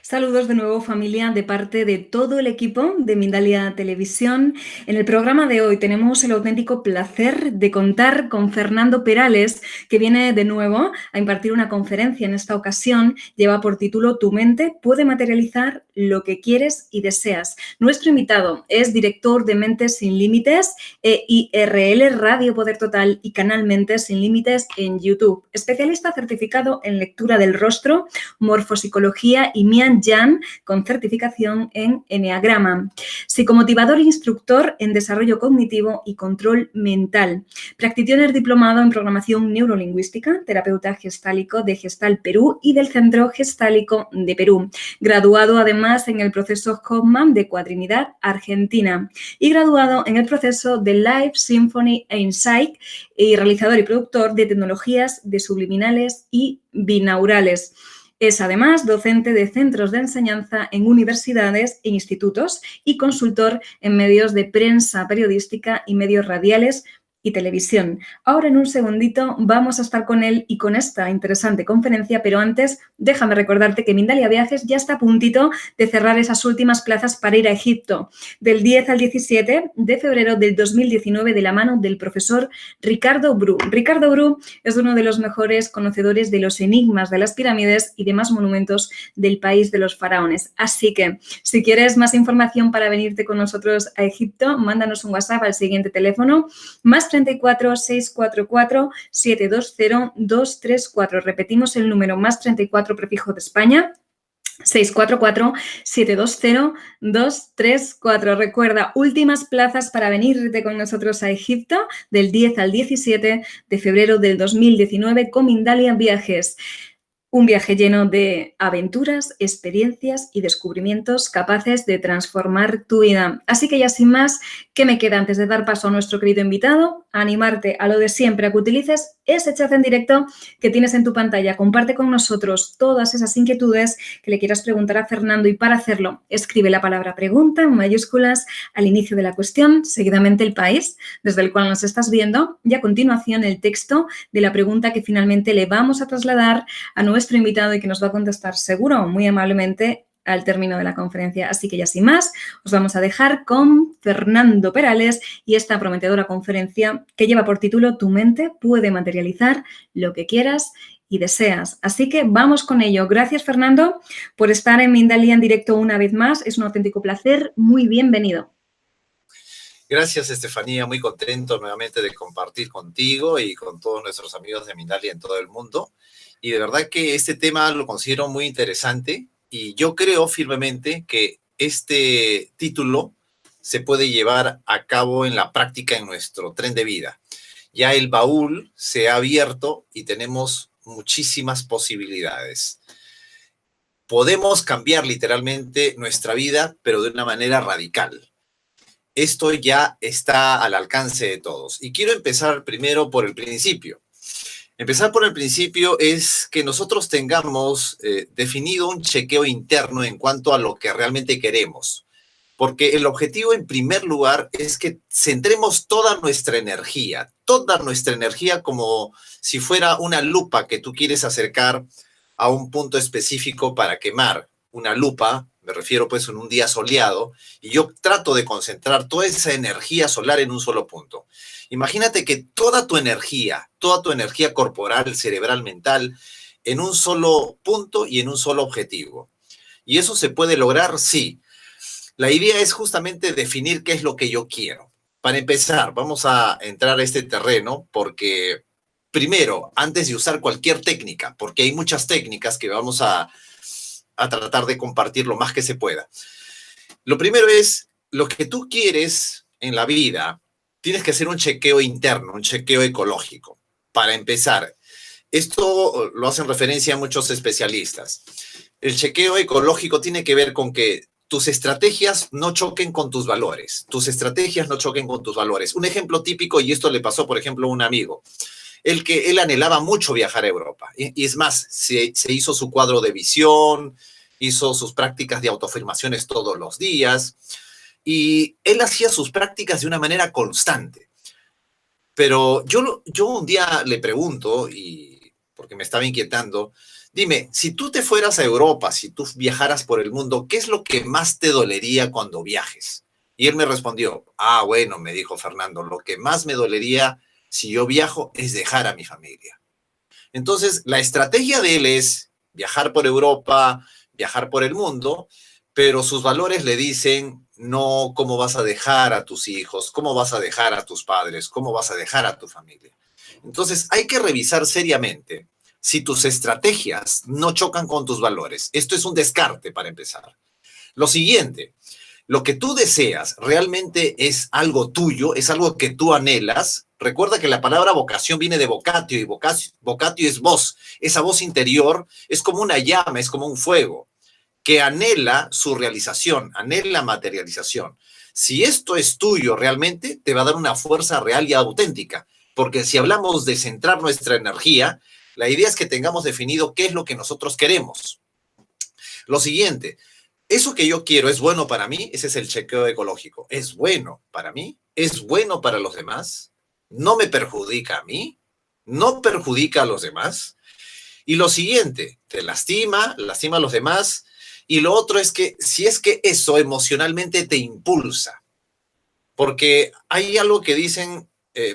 Saludos de nuevo familia de parte de todo el equipo de Mindalia Televisión. En el programa de hoy tenemos el auténtico placer de contar con Fernando Perales, que viene de nuevo a impartir una conferencia en esta ocasión. Lleva por título Tu mente puede materializar lo que quieres y deseas. Nuestro invitado es director de Mentes Sin Límites, IRL Radio Poder Total y canal Mentes Sin Límites en YouTube. Especialista certificado en lectura del rostro, morfopsicología y Mian Jan, con certificación en Eneagrama. Psicomotivador e instructor en desarrollo cognitivo y control mental. Practitioner diplomado en programación neurolingüística, terapeuta gestálico de Gestal Perú y del Centro Gestálico de Perú. Graduado además en el proceso Hoffman de Cuadrinidad, Argentina. Y graduado en el proceso de Life Symphony e Insight y realizador y productor de tecnologías de subliminales y binaurales. Es además docente de centros de enseñanza en universidades e institutos y consultor en medios de prensa periodística y medios radiales y televisión. Ahora en un segundito vamos a estar con él y con esta interesante conferencia, pero antes déjame recordarte que Mindalia Viajes ya está a puntito de cerrar esas últimas plazas para ir a Egipto, del 10 al 17 de febrero del 2019 de la mano del profesor Ricardo Bru. Ricardo Bru es uno de los mejores conocedores de los enigmas de las pirámides y demás monumentos del país de los faraones. Así que si quieres más información para venirte con nosotros a Egipto, mándanos un WhatsApp al siguiente teléfono, más 34 644 720 234. Repetimos el número, más 34 prefijo de España, 644-720-234. Recuerda, últimas plazas para venirte con nosotros a Egipto del 10 al 17 de febrero del 2019 con Mindalia Viajes. Un viaje lleno de aventuras, experiencias y descubrimientos capaces de transformar tu vida. Así que ya sin más, ¿qué me queda antes de dar paso a nuestro querido invitado? Animarte a lo de siempre, a que utilices ese chat en directo que tienes en tu pantalla. Comparte con nosotros todas esas inquietudes que le quieras preguntar a Fernando y para hacerlo, escribe la palabra pregunta en mayúsculas al inicio de la cuestión, seguidamente el país desde el cual nos estás viendo y a continuación el texto de la pregunta que finalmente le vamos a trasladar a nuestro invitado y que nos va a contestar seguro, muy amablemente, al término de la conferencia. Así que ya sin más, os vamos a dejar con Fernando Perales y esta prometedora conferencia que lleva por título Tu mente puede materializar lo que quieras y deseas. Así que vamos con ello. Gracias, Fernando, por estar en Mindalia en directo una vez más. Es un auténtico placer. Muy bienvenido. Gracias, Estefanía. Muy contento nuevamente de compartir contigo y con todos nuestros amigos de Mindalia en todo el mundo. Y de verdad que este tema lo considero muy interesante y yo creo firmemente que este título se puede llevar a cabo en la práctica en nuestro tren de vida. Ya el baúl se ha abierto y tenemos muchísimas posibilidades. Podemos cambiar literalmente nuestra vida, pero de una manera radical. Esto ya está al alcance de todos. Y quiero empezar primero por el principio. Empezar por el principio es que nosotros tengamos definido un chequeo interno en cuanto a lo que realmente queremos. Porque el objetivo, en primer lugar, es que centremos toda nuestra energía como si fuera una lupa que tú quieres acercar a un punto específico para quemar. Una lupa, me refiero pues en un día soleado, y yo trato de concentrar toda esa energía solar en un solo punto. Imagínate que toda tu energía corporal, cerebral, mental, en un solo punto y en un solo objetivo. ¿Y eso se puede lograr? Sí. La idea es justamente definir qué es lo que yo quiero. Para empezar, vamos a entrar a este terreno porque, primero, antes de usar cualquier técnica, porque hay muchas técnicas que vamos a tratar de compartir lo más que se pueda. Lo primero es, lo que tú quieres en la vida, tienes que hacer un chequeo interno, un chequeo ecológico. Para empezar, esto lo hacen referencia a muchos especialistas. El chequeo ecológico tiene que ver con que tus estrategias no choquen con tus valores. Tus estrategias no choquen con tus valores. Un ejemplo típico, y esto le pasó, por ejemplo, a un amigo, él anhelaba mucho viajar a Europa. Y es más, se hizo su cuadro de visión, hizo sus prácticas de autoafirmaciones todos los días, y él hacía sus prácticas de una manera constante. Pero yo un día le pregunto, y porque me estaba inquietando, Dime, si tú te fueras a Europa, si tú viajaras por el mundo, ¿qué es lo que más te dolería cuando viajes? Y él me respondió, bueno, me dijo Fernando, lo que más me dolería si yo viajo es dejar a mi familia. Entonces, la estrategia de él es viajar por Europa, viajar por el mundo, pero sus valores le dicen, no, ¿cómo vas a dejar a tus hijos? ¿Cómo vas a dejar a tus padres? ¿Cómo vas a dejar a tu familia? Entonces, hay que revisar seriamente si tus estrategias no chocan con tus valores. Esto es un descarte para empezar. Lo siguiente, lo que tú deseas realmente es algo tuyo, es algo que tú anhelas. Recuerda que la palabra vocación viene de vocatio y vocatio es voz. Esa voz interior es como una llama, es como un fuego que anhela su realización, anhela materialización. Si esto es tuyo realmente, te va a dar una fuerza real y auténtica. Porque si hablamos de centrar nuestra energía, la idea es que tengamos definido qué es lo que nosotros queremos. Lo siguiente, eso que yo quiero es bueno para mí, ese es el chequeo ecológico. ¿Es bueno para mí? ¿Es bueno para los demás? ¿No me perjudica a mí? ¿No perjudica a los demás? Y lo siguiente, te lastima, lastima a los demás. Y lo otro es que si es que eso emocionalmente te impulsa, porque hay algo que dicen,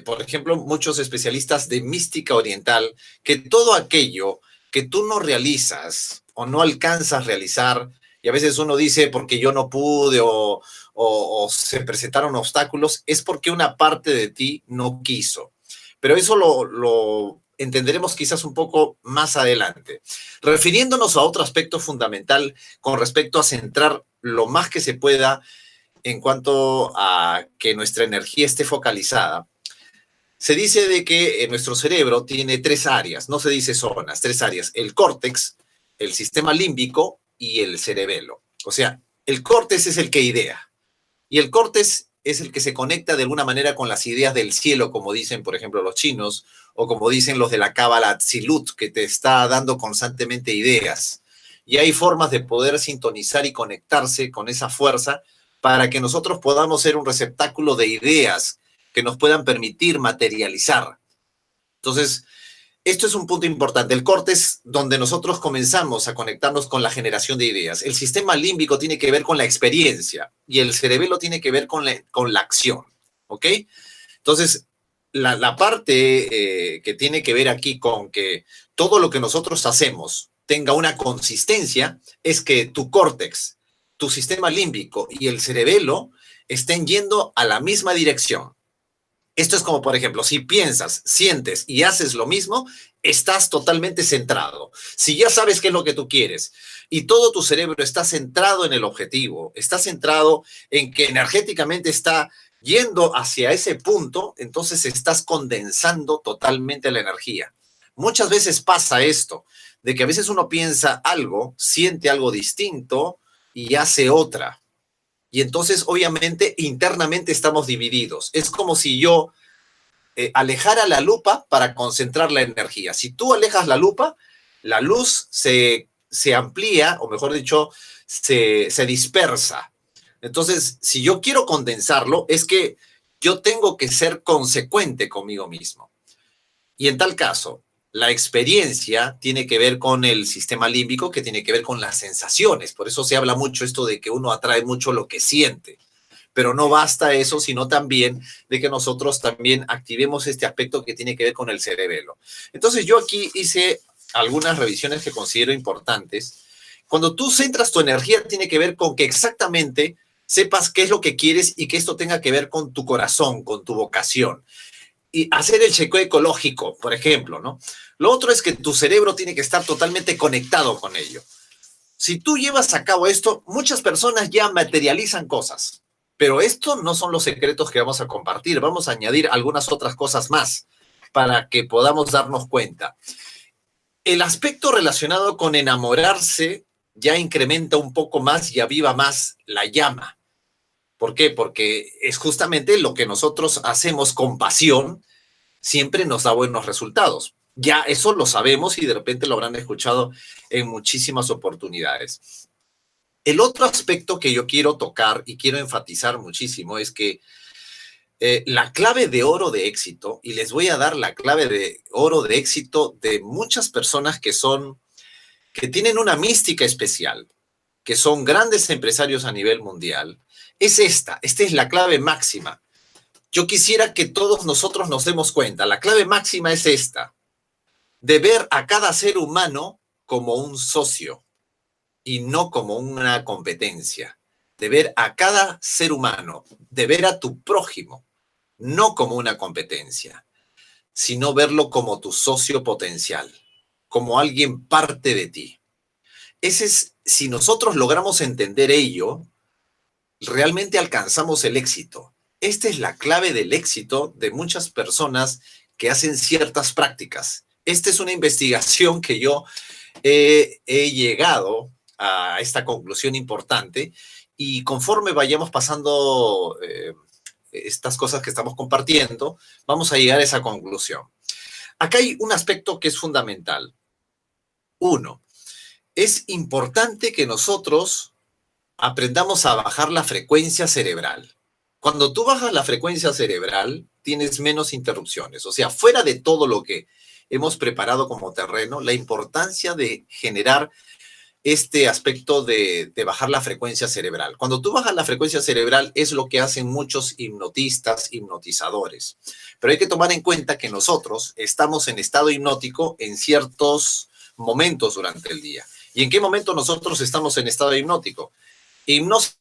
por ejemplo, muchos especialistas de mística oriental, que todo aquello que tú no realizas o no alcanzas a realizar, y a veces uno dice porque yo no pude o se presentaron obstáculos, es porque una parte de ti no quiso. Pero eso lo entenderemos quizás un poco más adelante. Refiriéndonos a otro aspecto fundamental con respecto a centrar lo más que se pueda en cuanto a que nuestra energía esté focalizada, se dice de que nuestro cerebro tiene 3 áreas, no se dice zonas, 3 áreas, el córtex, el sistema límbico y el cerebelo. O sea, el córtex es el que idea y el córtex es el que se conecta de alguna manera con las ideas del cielo, como dicen, por ejemplo, los chinos, o como dicen los de la Cábala Tzilut, que te está dando constantemente ideas. Y hay formas de poder sintonizar y conectarse con esa fuerza para que nosotros podamos ser un receptáculo de ideas que nos puedan permitir materializar. Entonces, esto es un punto importante. El córtex, donde nosotros comenzamos a conectarnos con la generación de ideas. El sistema límbico tiene que ver con la experiencia y el cerebelo tiene que ver con la acción. ¿Ok? Entonces, la parte que tiene que ver aquí con que todo lo que nosotros hacemos tenga una consistencia es que tu córtex, tu sistema límbico y el cerebelo estén yendo a la misma dirección. Esto es como, por ejemplo, si piensas, sientes y haces lo mismo, estás totalmente centrado. Si ya sabes qué es lo que tú quieres y todo tu cerebro está centrado en el objetivo, está centrado en que energéticamente está yendo hacia ese punto, entonces estás condensando totalmente la energía. Muchas veces pasa esto, de que a veces uno piensa algo, siente algo distinto y hace otra. Y entonces, obviamente, internamente estamos divididos. Es como si yo alejara la lupa para concentrar la energía. Si tú alejas la lupa, la luz se amplía, o mejor dicho, se dispersa. Entonces, si yo quiero condensarlo, es que yo tengo que ser consecuente conmigo mismo. Y en tal caso, la experiencia tiene que ver con el sistema límbico, que tiene que ver con las sensaciones. Por eso se habla mucho esto de que uno atrae mucho lo que siente. Pero no basta eso, sino también de que nosotros también activemos este aspecto que tiene que ver con el cerebelo. Entonces yo aquí hice algunas revisiones que considero importantes. Cuando tú centras tu energía, tiene que ver con que exactamente sepas qué es lo que quieres y que esto tenga que ver con tu corazón, con tu vocación. Y hacer el chequeo ecológico, por ejemplo, ¿no? Lo otro es que tu cerebro tiene que estar totalmente conectado con ello. Si tú llevas a cabo esto, muchas personas ya materializan cosas, pero estos no son los secretos que vamos a compartir. Vamos a añadir algunas otras cosas más para que podamos darnos cuenta. El aspecto relacionado con enamorarse ya incrementa un poco más y aviva más la llama. ¿Por qué? Porque es justamente lo que nosotros hacemos con pasión, siempre nos da buenos resultados. Ya eso lo sabemos y de repente lo habrán escuchado en muchísimas oportunidades. El otro aspecto que yo quiero tocar y quiero enfatizar muchísimo es que la clave de oro de éxito, y les voy a dar la clave de oro de éxito de muchas personas que son que tienen una mística especial, que son grandes empresarios a nivel mundial, es esta es la clave máxima. Yo quisiera que todos nosotros nos demos cuenta, la clave máxima es esta, de ver a cada ser humano como un socio y no como una competencia, de ver a cada ser humano, de ver a tu prójimo, no como una competencia, sino verlo como tu socio potencial, como alguien parte de ti. Si nosotros logramos entender ello, realmente alcanzamos el éxito. Esta es la clave del éxito de muchas personas que hacen ciertas prácticas. Esta es una investigación que yo he llegado a esta conclusión importante y conforme vayamos pasando estas cosas que estamos compartiendo, vamos a llegar a esa conclusión. Acá hay un aspecto que es fundamental. Uno, es importante que nosotros aprendamos a bajar la frecuencia cerebral. Cuando tú bajas la frecuencia cerebral, tienes menos interrupciones. O sea, fuera de todo lo que hemos preparado como terreno, la importancia de generar este aspecto de bajar la frecuencia cerebral. Cuando tú bajas la frecuencia cerebral es lo que hacen muchos hipnotistas, hipnotizadores. Pero hay que tomar en cuenta que nosotros estamos en estado hipnótico en ciertos momentos durante el día. ¿Y en qué momento nosotros estamos en estado hipnótico? Hipnosis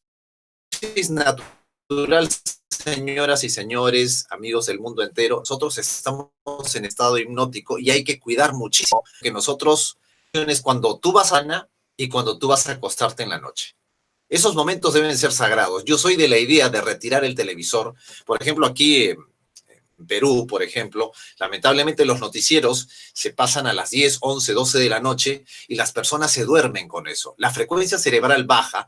natural, señoras y señores, amigos del mundo entero, nosotros estamos en estado hipnótico y hay que cuidar muchísimo que nosotros, cuando tú vas a Ana y cuando tú vas a acostarte en la noche. Esos momentos deben ser sagrados. Yo soy de la idea de retirar el televisor. Por ejemplo, aquí en Perú, por ejemplo, lamentablemente los noticieros se pasan a las 10, 11, 12 de la noche y las personas se duermen con eso. La frecuencia cerebral baja.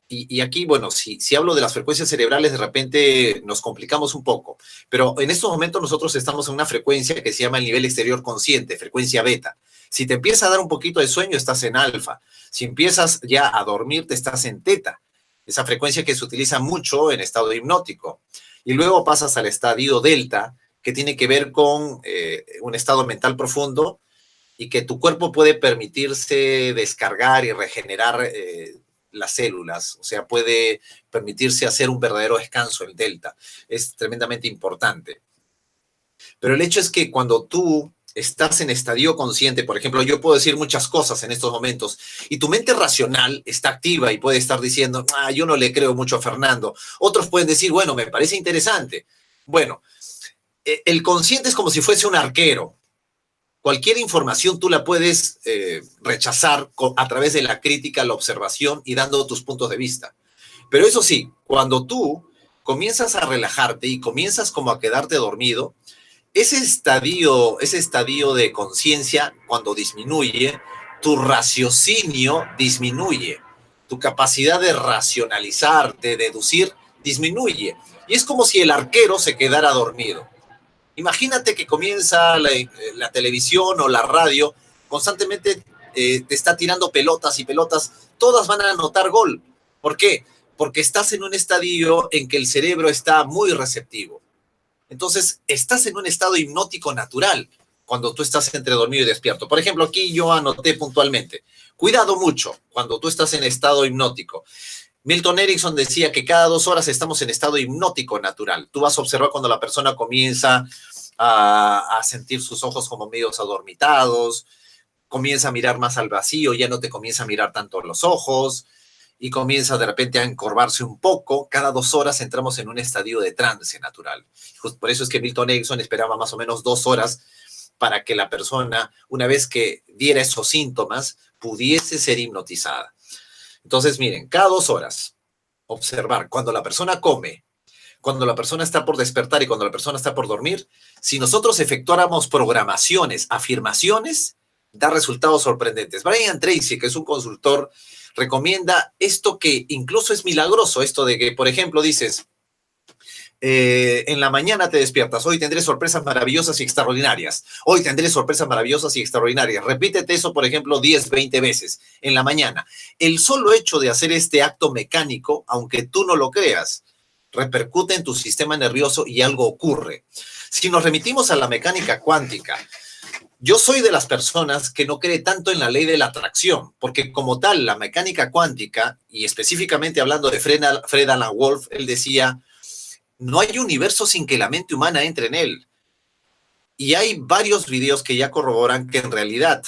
Y aquí, bueno, si hablo de las frecuencias cerebrales, de repente nos complicamos un poco. Pero en estos momentos nosotros estamos en una frecuencia que se llama el nivel exterior consciente, frecuencia beta. Si te empieza a dar un poquito de sueño, estás en alfa. Si empiezas ya a dormirte, estás en teta. Esa frecuencia que se utiliza mucho en estado hipnótico. Y luego pasas al estadio delta, que tiene que ver con un estado mental profundo y que tu cuerpo puede permitirse descargar y regenerar las células, o sea, puede permitirse hacer un verdadero descanso el delta. Es tremendamente importante. Pero el hecho es que cuando tú estás en estadio consciente, por ejemplo, yo puedo decir muchas cosas en estos momentos y tu mente racional está activa y puede estar diciendo, yo no le creo mucho a Fernando. Otros pueden decir, bueno, me parece interesante. Bueno, el consciente es como si fuese un arquero. Cualquier información tú la puedes rechazar a través de la crítica, la observación y dando tus puntos de vista. Pero eso sí, cuando tú comienzas a relajarte y comienzas como a quedarte dormido, ese estadio de conciencia, cuando disminuye, tu raciocinio disminuye, tu capacidad de racionalizar, de deducir, disminuye. Y es como si el arquero se quedara dormido. Imagínate que comienza la televisión o la radio, constantemente te está tirando pelotas y pelotas, todas van a anotar gol. ¿Por qué? Porque estás en un estadio en que el cerebro está muy receptivo. Entonces, estás en un estado hipnótico natural cuando tú estás entre dormido y despierto. Por ejemplo, aquí yo anoté puntualmente, cuidado mucho cuando tú estás en estado hipnótico. Milton Erickson decía que cada 2 horas estamos en estado hipnótico natural. Tú vas a observar cuando la persona comienza a sentir sus ojos como medios adormitados, comienza a mirar más al vacío, ya no te comienza a mirar tanto los ojos y comienza de repente a encorvarse un poco. Cada 2 horas entramos en un estadio de trance natural. Por eso es que Milton Erickson esperaba más o menos 2 horas para que la persona, una vez que diera esos síntomas, pudiese ser hipnotizada. Entonces, miren, cada 2 horas, observar cuando la persona come, cuando la persona está por despertar y cuando la persona está por dormir, si nosotros efectuáramos programaciones, afirmaciones, da resultados sorprendentes. Brian Tracy, que es un consultor, recomienda esto que incluso es milagroso, esto de que, por ejemplo, dices, en la mañana te despiertas, hoy tendré sorpresas maravillosas y extraordinarias, hoy tendré sorpresas maravillosas y extraordinarias. Repítete eso, por ejemplo, 10, 20 veces en la mañana. El solo hecho de hacer este acto mecánico, aunque tú no lo creas, repercute en tu sistema nervioso y algo ocurre. Si nos remitimos a la mecánica cuántica, Yo soy de las personas que no cree tanto en la ley de la atracción, porque como tal, la mecánica cuántica, y específicamente hablando de Fred Alan Wolf, él decía, no hay universo sin que la mente humana entre en él. Y hay varios videos que ya corroboran que en realidad,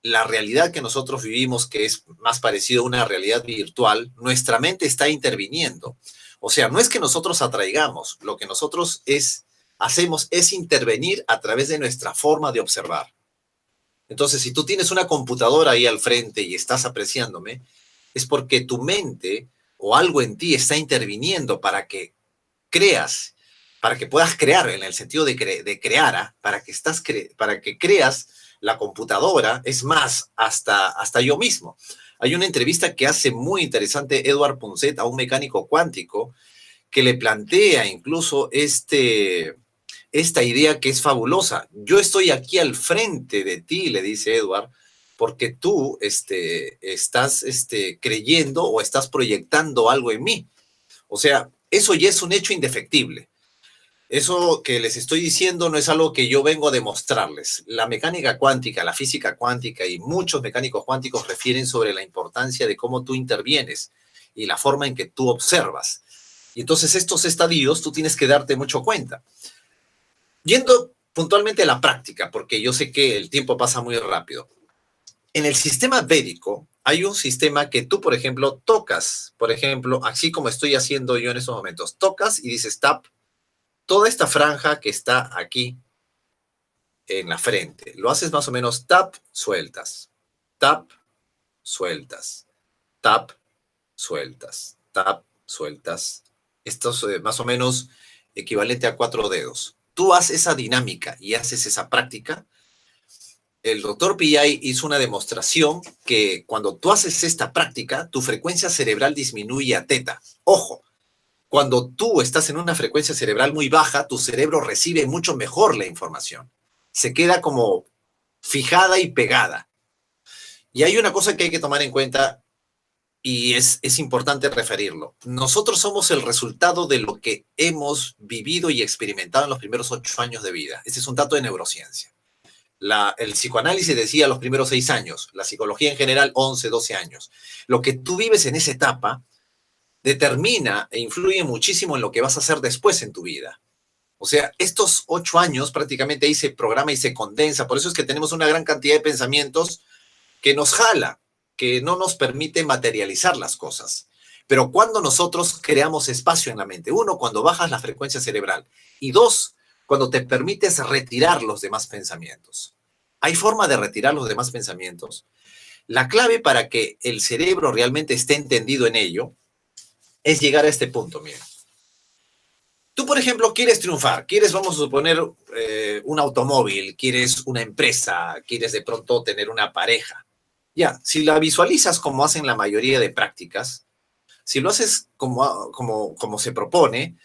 la realidad que nosotros vivimos, que es más parecido a una realidad virtual, nuestra mente está interviniendo. O sea, no es que nosotros atraigamos, lo que nosotros hacemos es intervenir a través de nuestra forma de observar. Entonces, si tú tienes una computadora ahí al frente y estás apreciándome, es porque tu mente o algo en ti está interviniendo para que creas, para que puedas crear, en el sentido de crear, ¿ah? Para que creas la computadora, es más, hasta yo mismo. Hay una entrevista que hace muy interesante Edward Punset a un mecánico cuántico que le plantea incluso esta idea que es fabulosa. Yo estoy aquí al frente de ti, le dice Edward, porque tú estás creyendo o estás proyectando algo en mí. O sea, eso ya es un hecho indefectible. Eso que les estoy diciendo no es algo que yo vengo a demostrarles. La mecánica cuántica, la física cuántica y muchos mecánicos cuánticos refieren sobre la importancia de cómo tú intervienes y la forma en que tú observas. Y entonces estos estadios tú tienes que darte mucho cuenta. Yendo puntualmente a la práctica, porque yo sé que el tiempo pasa muy rápido. En el sistema védico hay un sistema que tú, por ejemplo, tocas, por ejemplo, así como estoy haciendo yo en estos momentos, tocas y dices tap, toda esta franja que está aquí en la frente. Lo haces más o menos tap, sueltas, tap, sueltas, tap, sueltas, tap, sueltas. Esto es más o menos equivalente a 4 dedos. Tú haces esa dinámica y haces esa práctica. El doctor Pillay hizo una demostración que cuando tú haces esta práctica, tu frecuencia cerebral disminuye a teta. Ojo, cuando tú estás en una frecuencia cerebral muy baja, tu cerebro recibe mucho mejor la información. Se queda como fijada y pegada. Y hay una cosa que hay que tomar en cuenta y es importante referirlo. Nosotros somos el resultado de lo que hemos vivido y experimentado en los primeros 8 años de vida. Ese es un dato de neurociencia. El psicoanálisis decía los primeros 6 años, la psicología en general 11, 12 años. Lo que tú vives en esa etapa determina e influye muchísimo en lo que vas a hacer después en tu vida. O sea, estos 8 años prácticamente ahí se programa y se condensa. Por eso es que tenemos una gran cantidad de pensamientos que nos jala, que no nos permite materializar las cosas. Pero cuando nosotros creamos espacio en la mente, uno, cuando bajas la frecuencia cerebral, y dos, cuando te permites retirar los demás pensamientos. ¿Hay forma de retirar los demás pensamientos? La clave para que el cerebro realmente esté entendido en ello es llegar a este punto, mira. Tú, por ejemplo, quieres triunfar, vamos a suponer, un automóvil, quieres una empresa, quieres de pronto tener una pareja. Ya, si la visualizas como hacen la mayoría de prácticas, si lo haces como se propone,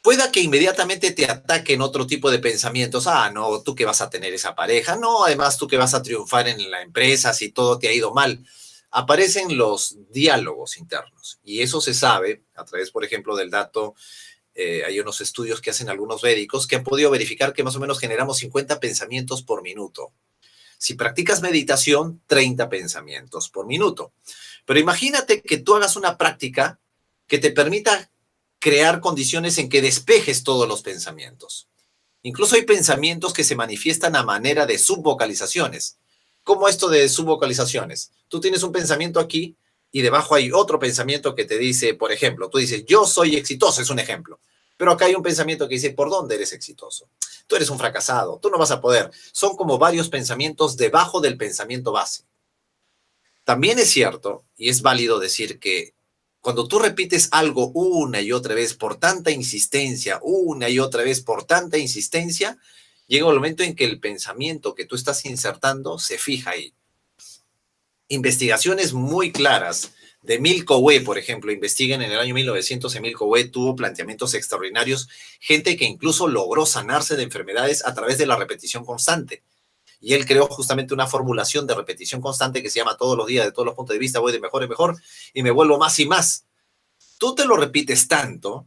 pueda que inmediatamente te ataquen otro tipo de pensamientos. Ah, no, tú que vas a tener esa pareja. No, además tú que vas a triunfar en la empresa si todo te ha ido mal. Aparecen los diálogos internos. Y eso se sabe a través, por ejemplo, del dato. Hay unos estudios que hacen algunos médicos que han podido verificar que más o menos generamos 50 pensamientos por minuto. Si practicas meditación, 30 pensamientos por minuto. Pero imagínate que tú hagas una práctica que te permita crear condiciones en que despejes todos los pensamientos. Incluso hay pensamientos que se manifiestan a manera de subvocalizaciones. ¿Cómo esto de subvocalizaciones? Tú tienes un pensamiento aquí y debajo hay otro pensamiento que te dice, por ejemplo, tú dices, yo soy exitoso, es un ejemplo. Pero acá hay un pensamiento que dice, ¿por dónde eres exitoso? Tú eres un fracasado, tú no vas a poder. Son como varios pensamientos debajo del pensamiento base. También es cierto, y es válido decir que cuando tú repites algo una y otra vez por tanta insistencia, una y otra vez por tanta insistencia, llega el momento en que el pensamiento que tú estás insertando se fija ahí. Investigaciones muy claras de Emil Coué, por ejemplo, investigan en el año 1900, Emil Coué tuvo planteamientos extraordinarios, gente que incluso logró sanarse de enfermedades a través de la repetición constante. Y él creó justamente una formulación de repetición constante que se llama todos los días, de todos los puntos de vista, voy de mejor en mejor y me vuelvo más y más. Tú te lo repites tanto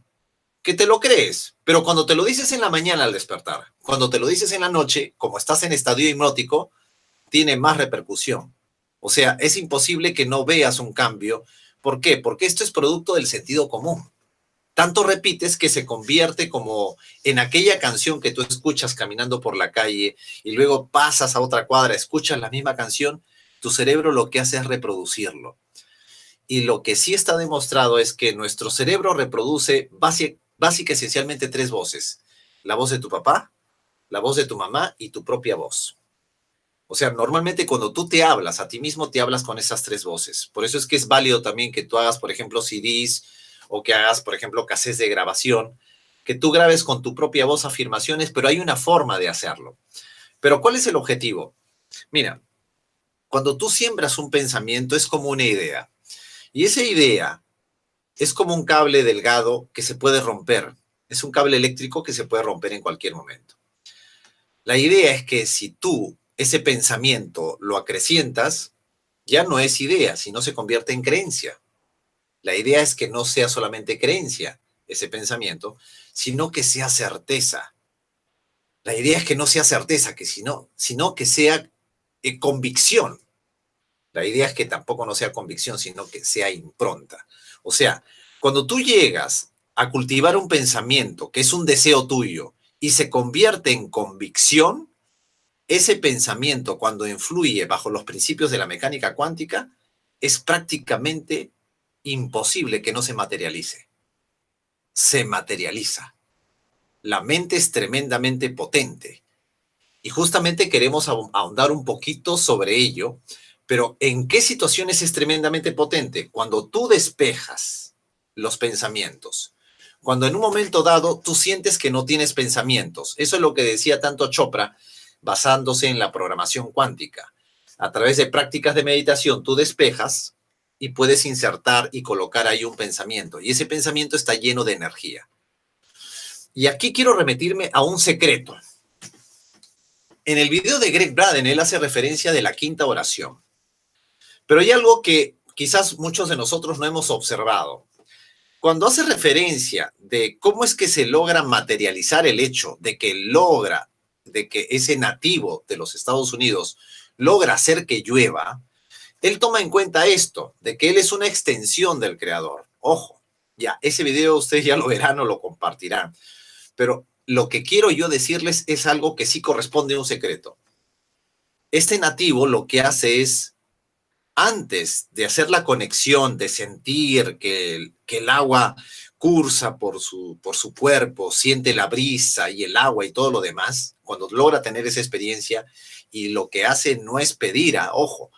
que te lo crees, pero cuando te lo dices en la mañana al despertar, cuando te lo dices en la noche, como estás en estadio hipnótico, tiene más repercusión. O sea, es imposible que no veas un cambio. ¿Por qué? Porque esto es producto del sentido común. Tanto repites que se convierte como en aquella canción que tú escuchas caminando por la calle y luego pasas a otra cuadra, escuchas la misma canción, tu cerebro lo que hace es reproducirlo. Y lo que sí está demostrado es que nuestro cerebro reproduce básica esencialmente tres voces. La voz de tu papá, la voz de tu mamá y tu propia voz. O sea, normalmente cuando tú te hablas a ti mismo, te hablas con esas tres voces. Por eso es que es válido también que tú hagas, por ejemplo, CDs o que hagas, por ejemplo, cassettes de grabación, que tú grabes con tu propia voz afirmaciones, pero hay una forma de hacerlo. Pero ¿cuál es el objetivo? Mira, cuando tú siembras un pensamiento es como una idea. Y esa idea es como un cable delgado que se puede romper. Es un cable eléctrico que se puede romper en cualquier momento. La idea es que si tú ese pensamiento lo acrecientas, ya no es idea, sino se convierte en creencia. La idea es que no sea solamente creencia ese pensamiento, sino que sea certeza. La idea es que no sea certeza, sino que sea convicción. La idea es que tampoco no sea convicción, sino que sea impronta. O sea, cuando tú llegas a cultivar un pensamiento que es un deseo tuyo y se convierte en convicción, ese pensamiento, cuando influye bajo los principios de la mecánica cuántica, es prácticamente imposible que no se materialice. Se materializa. La mente es tremendamente potente. Y justamente queremos ahondar un poquito sobre ello, pero ¿en qué situaciones es tremendamente potente? Cuando tú despejas los pensamientos. Cuando en un momento dado tú sientes que no tienes pensamientos. Eso es lo que decía tanto Chopra, basándose en la programación cuántica. A través de prácticas de meditación tú despejas y puedes insertar y colocar ahí un pensamiento. Y ese pensamiento está lleno de energía. Y aquí quiero remitirme a un secreto. En el video de Greg Braden, él hace referencia de la quinta oración. Pero hay algo que quizás muchos de nosotros no hemos observado. Cuando hace referencia de cómo es que se logra materializar el hecho de que ese nativo de los Estados Unidos logra hacer que llueva, él toma en cuenta esto, de que él es una extensión del creador. Ojo, ya, ese video ustedes ya lo verán o lo compartirán. Pero lo que quiero yo decirles es algo que sí corresponde a un secreto. Este nativo lo que hace es, antes de hacer la conexión, de sentir que el agua cursa por su cuerpo, siente la brisa y el agua y todo lo demás, cuando logra tener esa experiencia, y lo que hace no es pedir, ojo,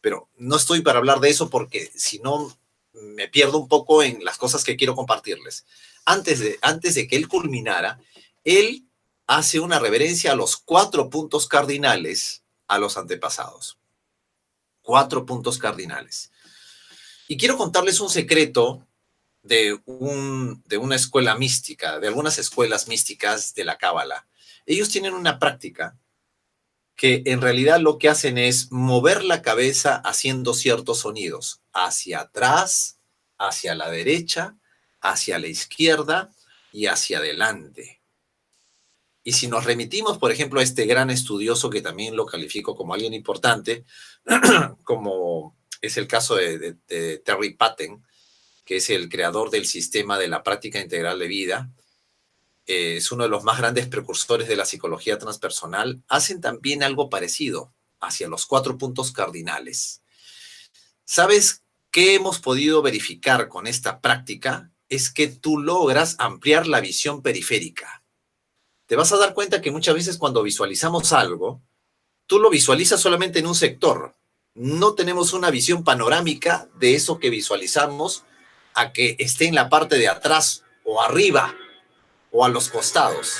pero no estoy para hablar de eso porque si no me pierdo un poco en las cosas que quiero compartirles. Antes de que él culminara, él hace una reverencia a los 4 puntos cardinales a los antepasados. 4 puntos cardinales. Y quiero contarles un secreto de una escuela mística, de algunas escuelas místicas de la Cábala. Ellos tienen una práctica que en realidad lo que hacen es mover la cabeza haciendo ciertos sonidos, hacia atrás, hacia la derecha, hacia la izquierda y hacia adelante. Y si nos remitimos, por ejemplo, a este gran estudioso que también lo califico como alguien importante, como es el caso de Terry Patten, que es el creador del sistema de la práctica integral de vida, es uno de los más grandes precursores de la psicología transpersonal, hacen también algo parecido hacia los 4 puntos cardinales. ¿Sabes qué hemos podido verificar con esta práctica? Es que tú logras ampliar la visión periférica. Te vas a dar cuenta que muchas veces cuando visualizamos algo, tú lo visualizas solamente en un sector. No tenemos una visión panorámica de eso que visualizamos a que esté en la parte de atrás o arriba o a los costados.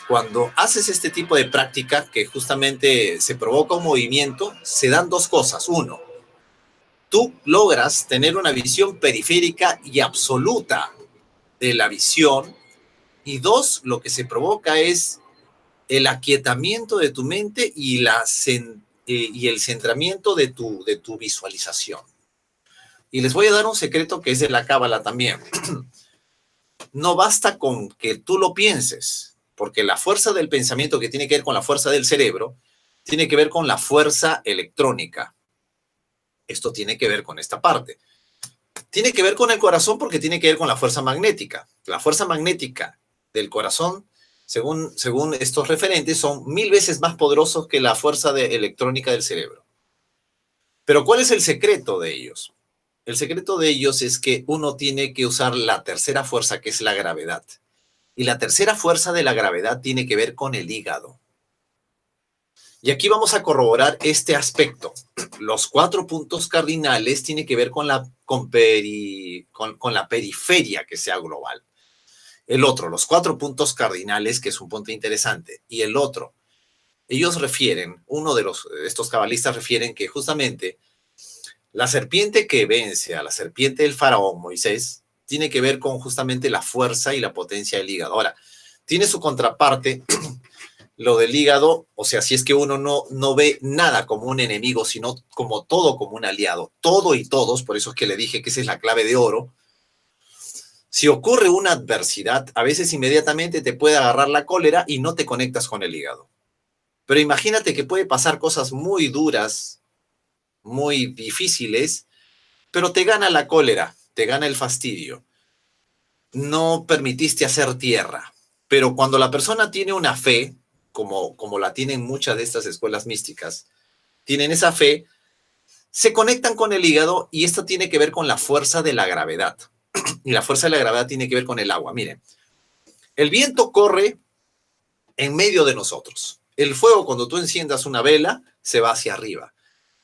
Cuando haces este tipo de práctica, que justamente se provoca un movimiento, se dan dos cosas. Uno, tú logras tener una visión periférica y absoluta de la visión. Y dos, lo que se provoca es el aquietamiento de tu mente y el centramiento de tu visualización. Y les voy a dar un secreto que es de la Cábala también. no basta con que tú lo pienses, porque la fuerza del pensamiento, que tiene que ver con la fuerza del cerebro, tiene que ver con la fuerza electrónica. Esto tiene que ver con esta parte. Tiene que ver con el corazón porque tiene que ver con la fuerza magnética. La fuerza magnética del corazón, según estos referentes, son 1000 veces más poderosos que la fuerza electrónica del cerebro. Pero ¿cuál es el secreto de ellos? El secreto de ellos es que uno tiene que usar la tercera fuerza, que es la gravedad. Y la tercera fuerza de la gravedad tiene que ver con el hígado. Y aquí vamos a corroborar este aspecto. Los 4 puntos cardinales tienen que ver con la periferia que sea global. El otro, los 4 puntos cardinales, que es un punto interesante. Y el otro, ellos refieren, uno de estos cabalistas refieren que justamente la serpiente que vence a la serpiente del faraón, Moisés, tiene que ver con justamente la fuerza y la potencia del hígado. Ahora, tiene su contraparte, lo del hígado, o sea, si es que uno no ve nada como un enemigo, sino como todo como un aliado, todo y todos, por eso es que le dije que esa es la clave de oro. Si ocurre una adversidad, a veces inmediatamente te puede agarrar la cólera y no te conectas con el hígado. Pero imagínate que puede pasar cosas muy duras, muy difíciles, pero te gana la cólera, te gana el fastidio. No permitiste hacer tierra. Pero cuando la persona tiene una fe, como la tienen muchas de estas escuelas místicas, tienen esa fe, se conectan con el hígado y esto tiene que ver con la fuerza de la gravedad. Y la fuerza de la gravedad tiene que ver con el agua. Miren, el viento corre en medio de nosotros. El fuego, cuando tú enciendas una vela, se va hacia arriba.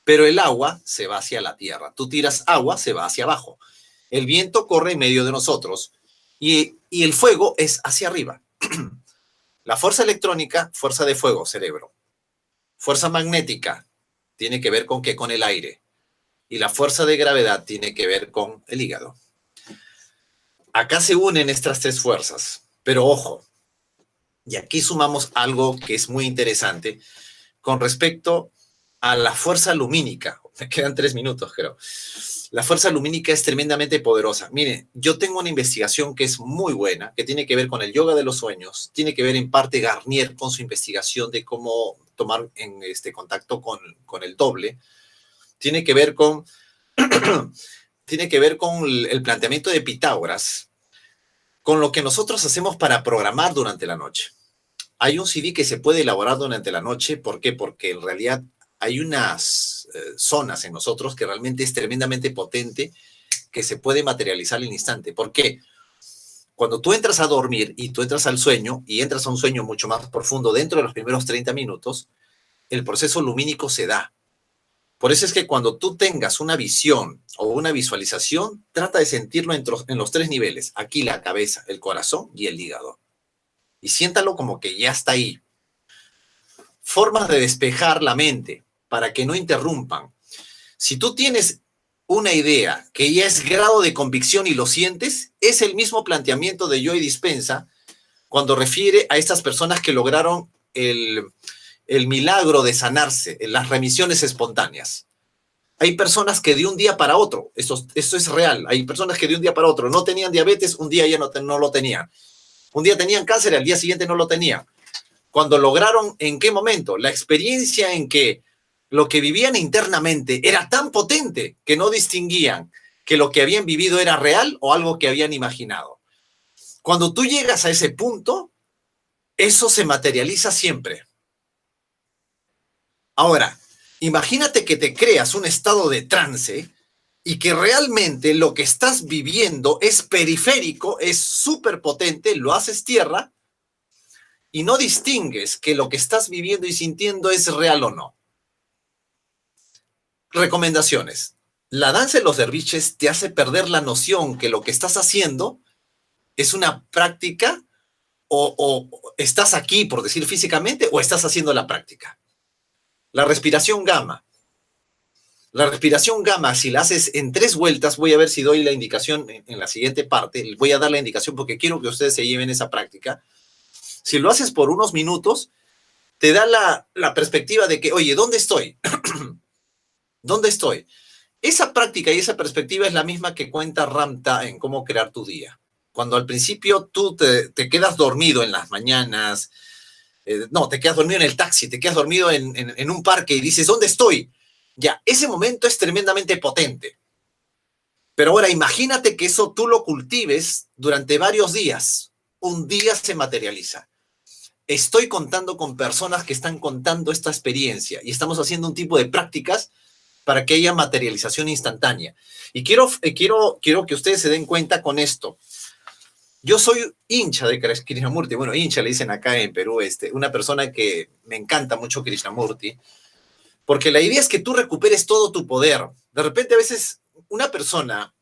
Pero el agua se va hacia la tierra. Tú tiras agua, se va hacia abajo. El viento corre en medio de nosotros y el fuego es hacia arriba. La fuerza electrónica, fuerza de fuego, cerebro. Fuerza magnética, tiene que ver con qué, con el aire. Y la fuerza de gravedad tiene que ver con el hígado. Acá se unen estas 3 fuerzas, pero ojo, y aquí sumamos algo que es muy interesante con respecto a la fuerza lumínica. Me quedan 3 minutos, creo. La fuerza lumínica es tremendamente poderosa. Miren, yo tengo una investigación que es muy buena, que tiene que ver con el yoga de los sueños, tiene que ver en parte Garnier con su investigación de cómo tomar contacto con el doble, tiene que ver con, tiene que ver con el planteamiento de Pitágoras, con lo que nosotros hacemos para programar durante la noche. Hay un CD que se puede elaborar durante la noche. ¿Por qué? Porque en realidad hay unas zonas en nosotros que realmente es tremendamente potente, que se puede materializar al instante. ¿Por qué? Cuando tú entras a dormir y tú entras al sueño, y entras a un sueño mucho más profundo dentro de los primeros 30 minutos, el proceso lumínico se da. Por eso es que cuando tú tengas una visión o una visualización, trata de sentirlo en los 3 niveles. Aquí la cabeza, el corazón y el hígado. Y siéntalo como que ya está ahí. Formas de despejar la mente para que no interrumpan. Si tú tienes una idea que ya es grado de convicción y lo sientes, es el mismo planteamiento de Joe Dispenza cuando refiere a estas personas que lograron el milagro de sanarse, las remisiones espontáneas. Hay personas que de un día para otro, esto es real, hay personas que de un día para otro no tenían diabetes, un día ya no lo tenían. Un día tenían cáncer, al día siguiente no lo tenían. Cuando lograron, ¿en qué momento? La experiencia en que lo que vivían internamente era tan potente que no distinguían que lo que habían vivido era real o algo que habían imaginado. Cuando tú llegas a ese punto, eso se materializa siempre. Ahora, imagínate que te creas un estado de trance y que realmente lo que estás viviendo es periférico, es súper potente, lo haces tierra y no distingues que lo que estás viviendo y sintiendo es real o no. Recomendaciones. La danza de los derviches te hace perder la noción que lo que estás haciendo es una práctica o estás aquí, por decir físicamente, o estás haciendo la práctica. La respiración gamma. La respiración gamma, si la haces en 3 vueltas, voy a ver si doy la indicación en la siguiente parte, voy a dar la indicación porque quiero que ustedes se lleven esa práctica. Si lo haces por unos minutos, te da la perspectiva de que, oye, ¿dónde estoy? ¿Dónde estoy? Esa práctica y esa perspectiva es la misma que cuenta Ramtha en Cómo crear tu día. Cuando al principio tú te quedas dormido en las mañanas, no, te quedas dormido en el taxi, te quedas dormido en un parque y dices, ¿dónde estoy? Ya, ese momento es tremendamente potente. Pero ahora imagínate que eso tú lo cultives durante varios días. Un día se materializa. Estoy contando con personas que están contando esta experiencia y estamos haciendo un tipo de prácticas para que haya materialización instantánea. Y quiero que ustedes se den cuenta con esto. Yo soy hincha de Krishnamurti. Bueno, hincha le dicen acá en Perú, una persona que me encanta mucho Krishnamurti, porque la idea es que tú recuperes todo tu poder. De repente, a veces, una persona,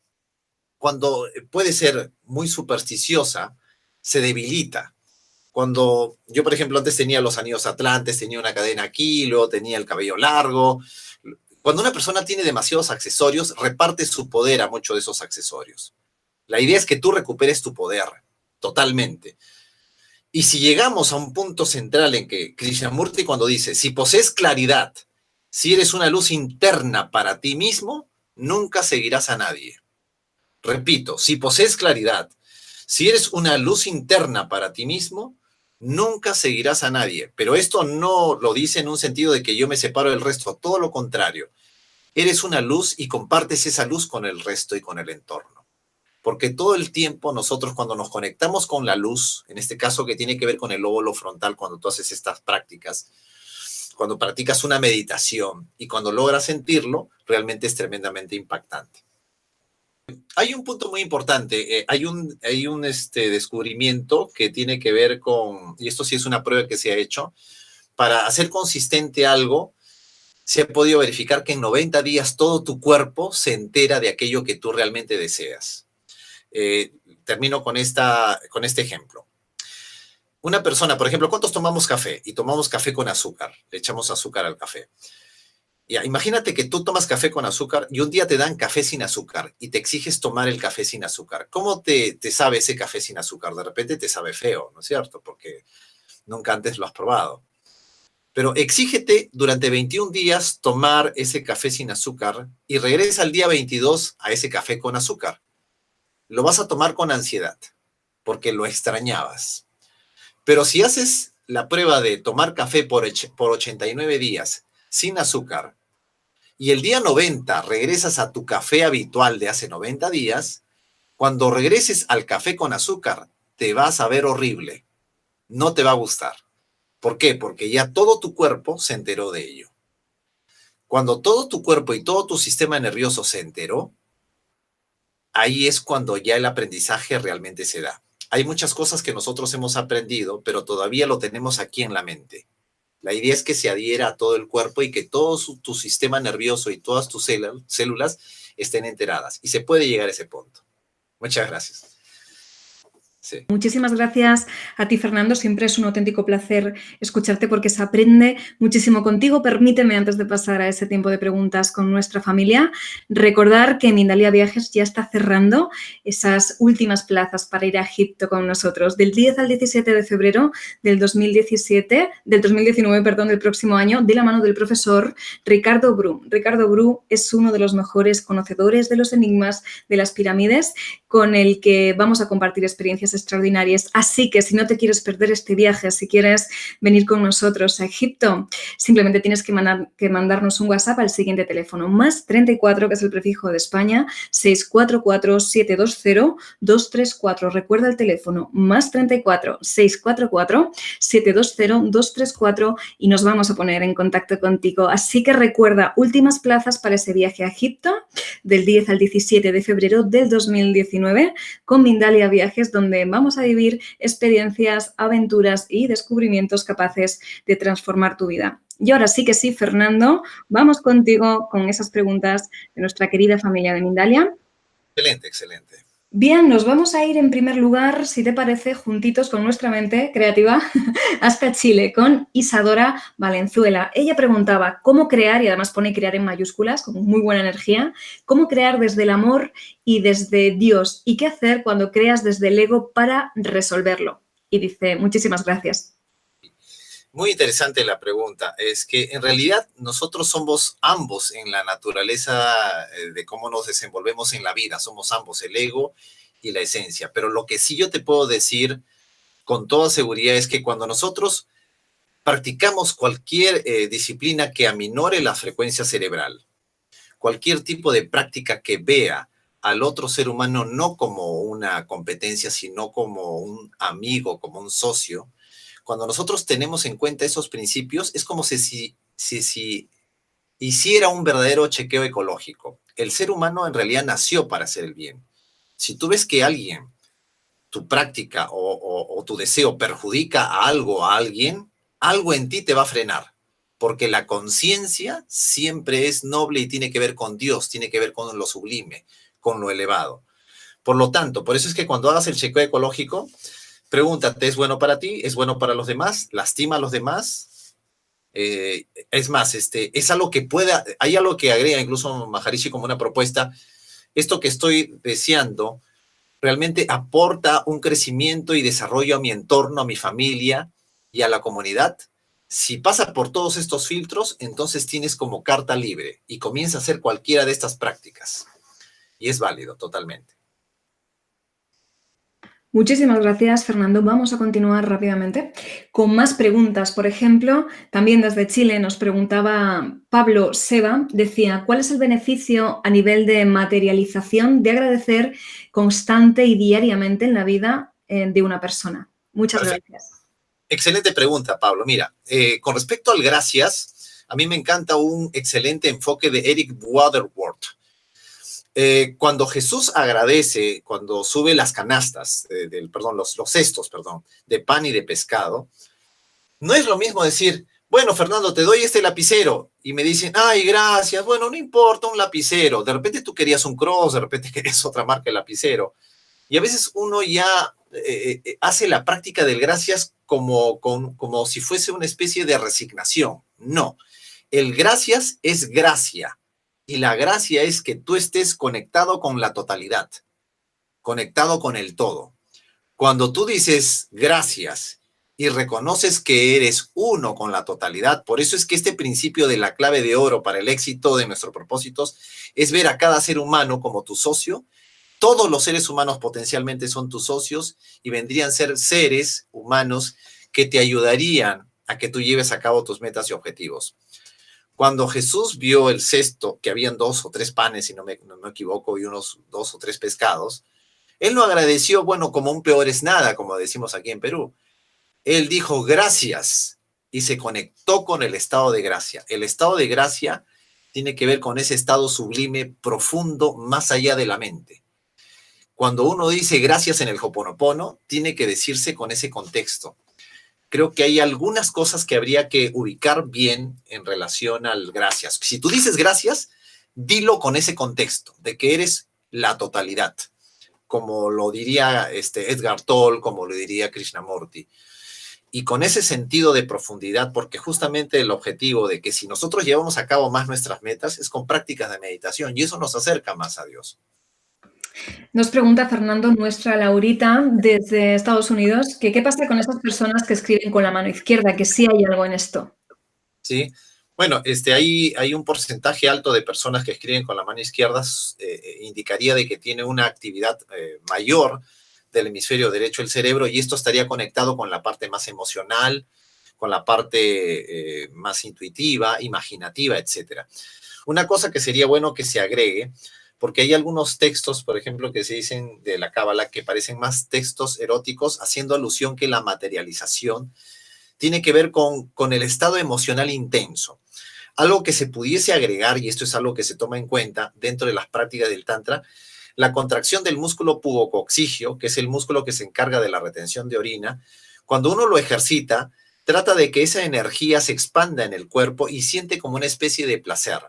cuando puede ser muy supersticiosa, se debilita. Cuando yo, por ejemplo, antes tenía los anillos atlantes, tenía una cadena aquí, luego tenía el cabello largo. Cuando una persona tiene demasiados accesorios, reparte su poder a muchos de esos accesorios. La idea es que tú recuperes tu poder totalmente. Y si llegamos a un punto central en que Krishnamurti cuando dice, si posees claridad, si eres una luz interna para ti mismo, nunca seguirás a nadie. Repito, si posees claridad, si eres una luz interna para ti mismo, nunca seguirás a nadie. Pero esto no lo dice en un sentido de que yo me separo del resto, todo lo contrario. Eres una luz y compartes esa luz con el resto y con el entorno. Porque todo el tiempo nosotros cuando nos conectamos con la luz, en este caso que tiene que ver con el lóbulo frontal, cuando tú haces estas prácticas, cuando practicas una meditación y cuando logras sentirlo, realmente es tremendamente impactante. Hay un punto muy importante, hay un descubrimiento que tiene que ver con, y esto sí es una prueba que se ha hecho, para hacer consistente algo, se ha podido verificar que en 90 días todo tu cuerpo se entera de aquello que tú realmente deseas. Termino con este ejemplo. Una persona, por ejemplo, ¿cuántos tomamos café? Y tomamos café con azúcar, le echamos azúcar al café. Ya, imagínate que tú tomas café con azúcar y un día te dan café sin azúcar y te exiges tomar el café sin azúcar. ¿Cómo te sabe ese café sin azúcar? De repente te sabe feo, ¿no es cierto? Porque nunca antes lo has probado. Pero exígete durante 21 días tomar ese café sin azúcar y regresa al día 22 a ese café con azúcar. Lo vas a tomar con ansiedad porque lo extrañabas. Pero si haces la prueba de tomar café por 89 días sin azúcar, y el día 90 regresas a tu café habitual de hace 90 días, cuando regreses al café con azúcar, te vas a ver horrible. No te va a gustar. ¿Por qué? Porque ya todo tu cuerpo se enteró de ello. Cuando todo tu cuerpo y todo tu sistema nervioso se enteró, ahí es cuando ya el aprendizaje realmente se da. Hay muchas cosas que nosotros hemos aprendido, pero todavía lo tenemos aquí en la mente. La idea es que se adhiera a todo el cuerpo y que todo tu sistema nervioso y todas tus células estén enteradas. Y se puede llegar a ese punto. Muchas gracias. Sí. Muchísimas gracias a ti, Fernando. Siempre es un auténtico placer escucharte porque se aprende muchísimo contigo. Permíteme, antes de pasar a ese tiempo de preguntas con nuestra familia, recordar que Mindalia Viajes ya está cerrando esas últimas plazas para ir a Egipto con nosotros. Del 10 al 17 de febrero del 2019, del próximo año, de la mano del profesor Ricardo Bru. Ricardo Bru es uno de los mejores conocedores de los enigmas de las pirámides, con el que vamos a compartir experiencias extraordinarias. Así que si no te quieres perder este viaje, si quieres venir con nosotros a Egipto, simplemente tienes que mandarnos un WhatsApp al siguiente teléfono, más 34, que es el prefijo de España, 644-720-234. Recuerda el teléfono, más 34, 644-720-234 y nos vamos a poner en contacto contigo. Así que recuerda, últimas plazas para ese viaje a Egipto, del 10 al 17 de febrero del 2019, con Mindalia Viajes, donde vamos a vivir experiencias, aventuras y descubrimientos capaces de transformar tu vida. Y ahora sí que sí, Fernando, vamos contigo con esas preguntas de nuestra querida familia de Mindalia. Excelente, excelente. Bien, nos vamos a ir en primer lugar, si te parece, juntitos con nuestra mente creativa, hasta Chile, con Isadora Valenzuela. Ella preguntaba cómo crear, y además pone crear en mayúsculas, con muy buena energía, cómo crear desde el amor y desde Dios, y qué hacer cuando creas desde el ego para resolverlo. Y dice, muchísimas gracias. Muy interesante la pregunta. Es que en realidad nosotros somos ambos en la naturaleza de cómo nos desenvolvemos en la vida. Somos ambos el ego y la esencia. Pero lo que sí yo te puedo decir con toda seguridad es que cuando nosotros practicamos cualquier disciplina que aminore la frecuencia cerebral, cualquier tipo de práctica que vea al otro ser humano no como una competencia, sino como un amigo, como un socio, cuando nosotros tenemos en cuenta esos principios, es como si hiciera un verdadero chequeo ecológico. El ser humano en realidad nació para hacer el bien. Si tú ves que alguien, tu práctica o tu deseo perjudica a algo, a alguien, algo en ti te va a frenar. Porque la conciencia siempre es noble y tiene que ver con Dios, tiene que ver con lo sublime, con lo elevado. Por lo tanto, por eso es que cuando hagas el chequeo ecológico, pregúntate, ¿es bueno para ti? ¿Es bueno para los demás? ¿Lastima a los demás? Es más, es algo que pueda, hay algo que agrega incluso Maharishi como una propuesta, esto que estoy deseando realmente aporta un crecimiento y desarrollo a mi entorno, a mi familia y a la comunidad. Si pasa por todos estos filtros, entonces tienes como carta libre y comienza a hacer cualquiera de estas prácticas. Y es válido totalmente. Muchísimas gracias, Fernando. Vamos a continuar rápidamente con más preguntas. Por ejemplo, también desde Chile nos preguntaba Pablo Seba, decía, ¿cuál es el beneficio a nivel de materialización de agradecer constante y diariamente en la vida de una persona? Muchas Perfecto. gracias. Excelente pregunta, Pablo. Mira, con respecto al gracias, a mí me encanta un excelente enfoque de Eric Waterworth. Cuando Jesús agradece, cuando sube las canastas, los cestos, de pan y de pescado, no es lo mismo decir, bueno, Fernando, te doy este lapicero, y me dicen, ay, gracias, bueno, no importa, un lapicero. De repente tú querías un Cross, de repente querías otra marca de lapicero. Y a veces uno ya hace la práctica del gracias como si fuese una especie de resignación. No, el gracias es gracia. Y la gracia es que tú estés conectado con la totalidad, conectado con el todo. Cuando tú dices gracias y reconoces que eres uno con la totalidad, por eso es que este principio de la clave de oro para el éxito de nuestros propósitos es ver a cada ser humano como tu socio. Todos los seres humanos potencialmente son tus socios y vendrían a ser seres humanos que te ayudarían a que tú lleves a cabo tus metas y objetivos. Cuando Jesús vio el cesto, que habían 2 o 3 panes, si no me equivoco, y unos 2 o 3 pescados, él no agradeció, bueno, como un peor es nada, como decimos aquí en Perú. Él dijo gracias y se conectó con el estado de gracia. El estado de gracia tiene que ver con ese estado sublime, profundo, más allá de la mente. Cuando uno dice gracias en el Hoponopono, tiene que decirse con ese contexto. Creo que hay algunas cosas que habría que ubicar bien en relación al gracias. Si tú dices gracias, dilo con ese contexto, de que eres la totalidad, como lo diría Edgar Tolle, como lo diría Krishnamurti. Y con ese sentido de profundidad, porque justamente el objetivo de que si nosotros llevamos a cabo más nuestras metas es con prácticas de meditación, y eso nos acerca más a Dios. Nos pregunta Fernando, nuestra Laurita, desde Estados Unidos, que qué pasa con esas personas que escriben con la mano izquierda, que sí hay algo en esto. Sí, bueno, hay un porcentaje alto de personas que escriben con la mano izquierda, indicaría de que tiene una actividad mayor del hemisferio derecho del cerebro, y esto estaría conectado con la parte más emocional, con la parte más intuitiva, imaginativa, etcétera. Una cosa que sería bueno que se agregue, porque hay algunos textos, por ejemplo, que se dicen de la Cábala que parecen más textos eróticos, haciendo alusión que la materialización tiene que ver con el estado emocional intenso. Algo que se pudiese agregar, y esto es algo que se toma en cuenta dentro de las prácticas del Tantra, la contracción del músculo pubococcigio, que es el músculo que se encarga de la retención de orina. Cuando uno lo ejercita, trata de que esa energía se expanda en el cuerpo y siente como una especie de placer.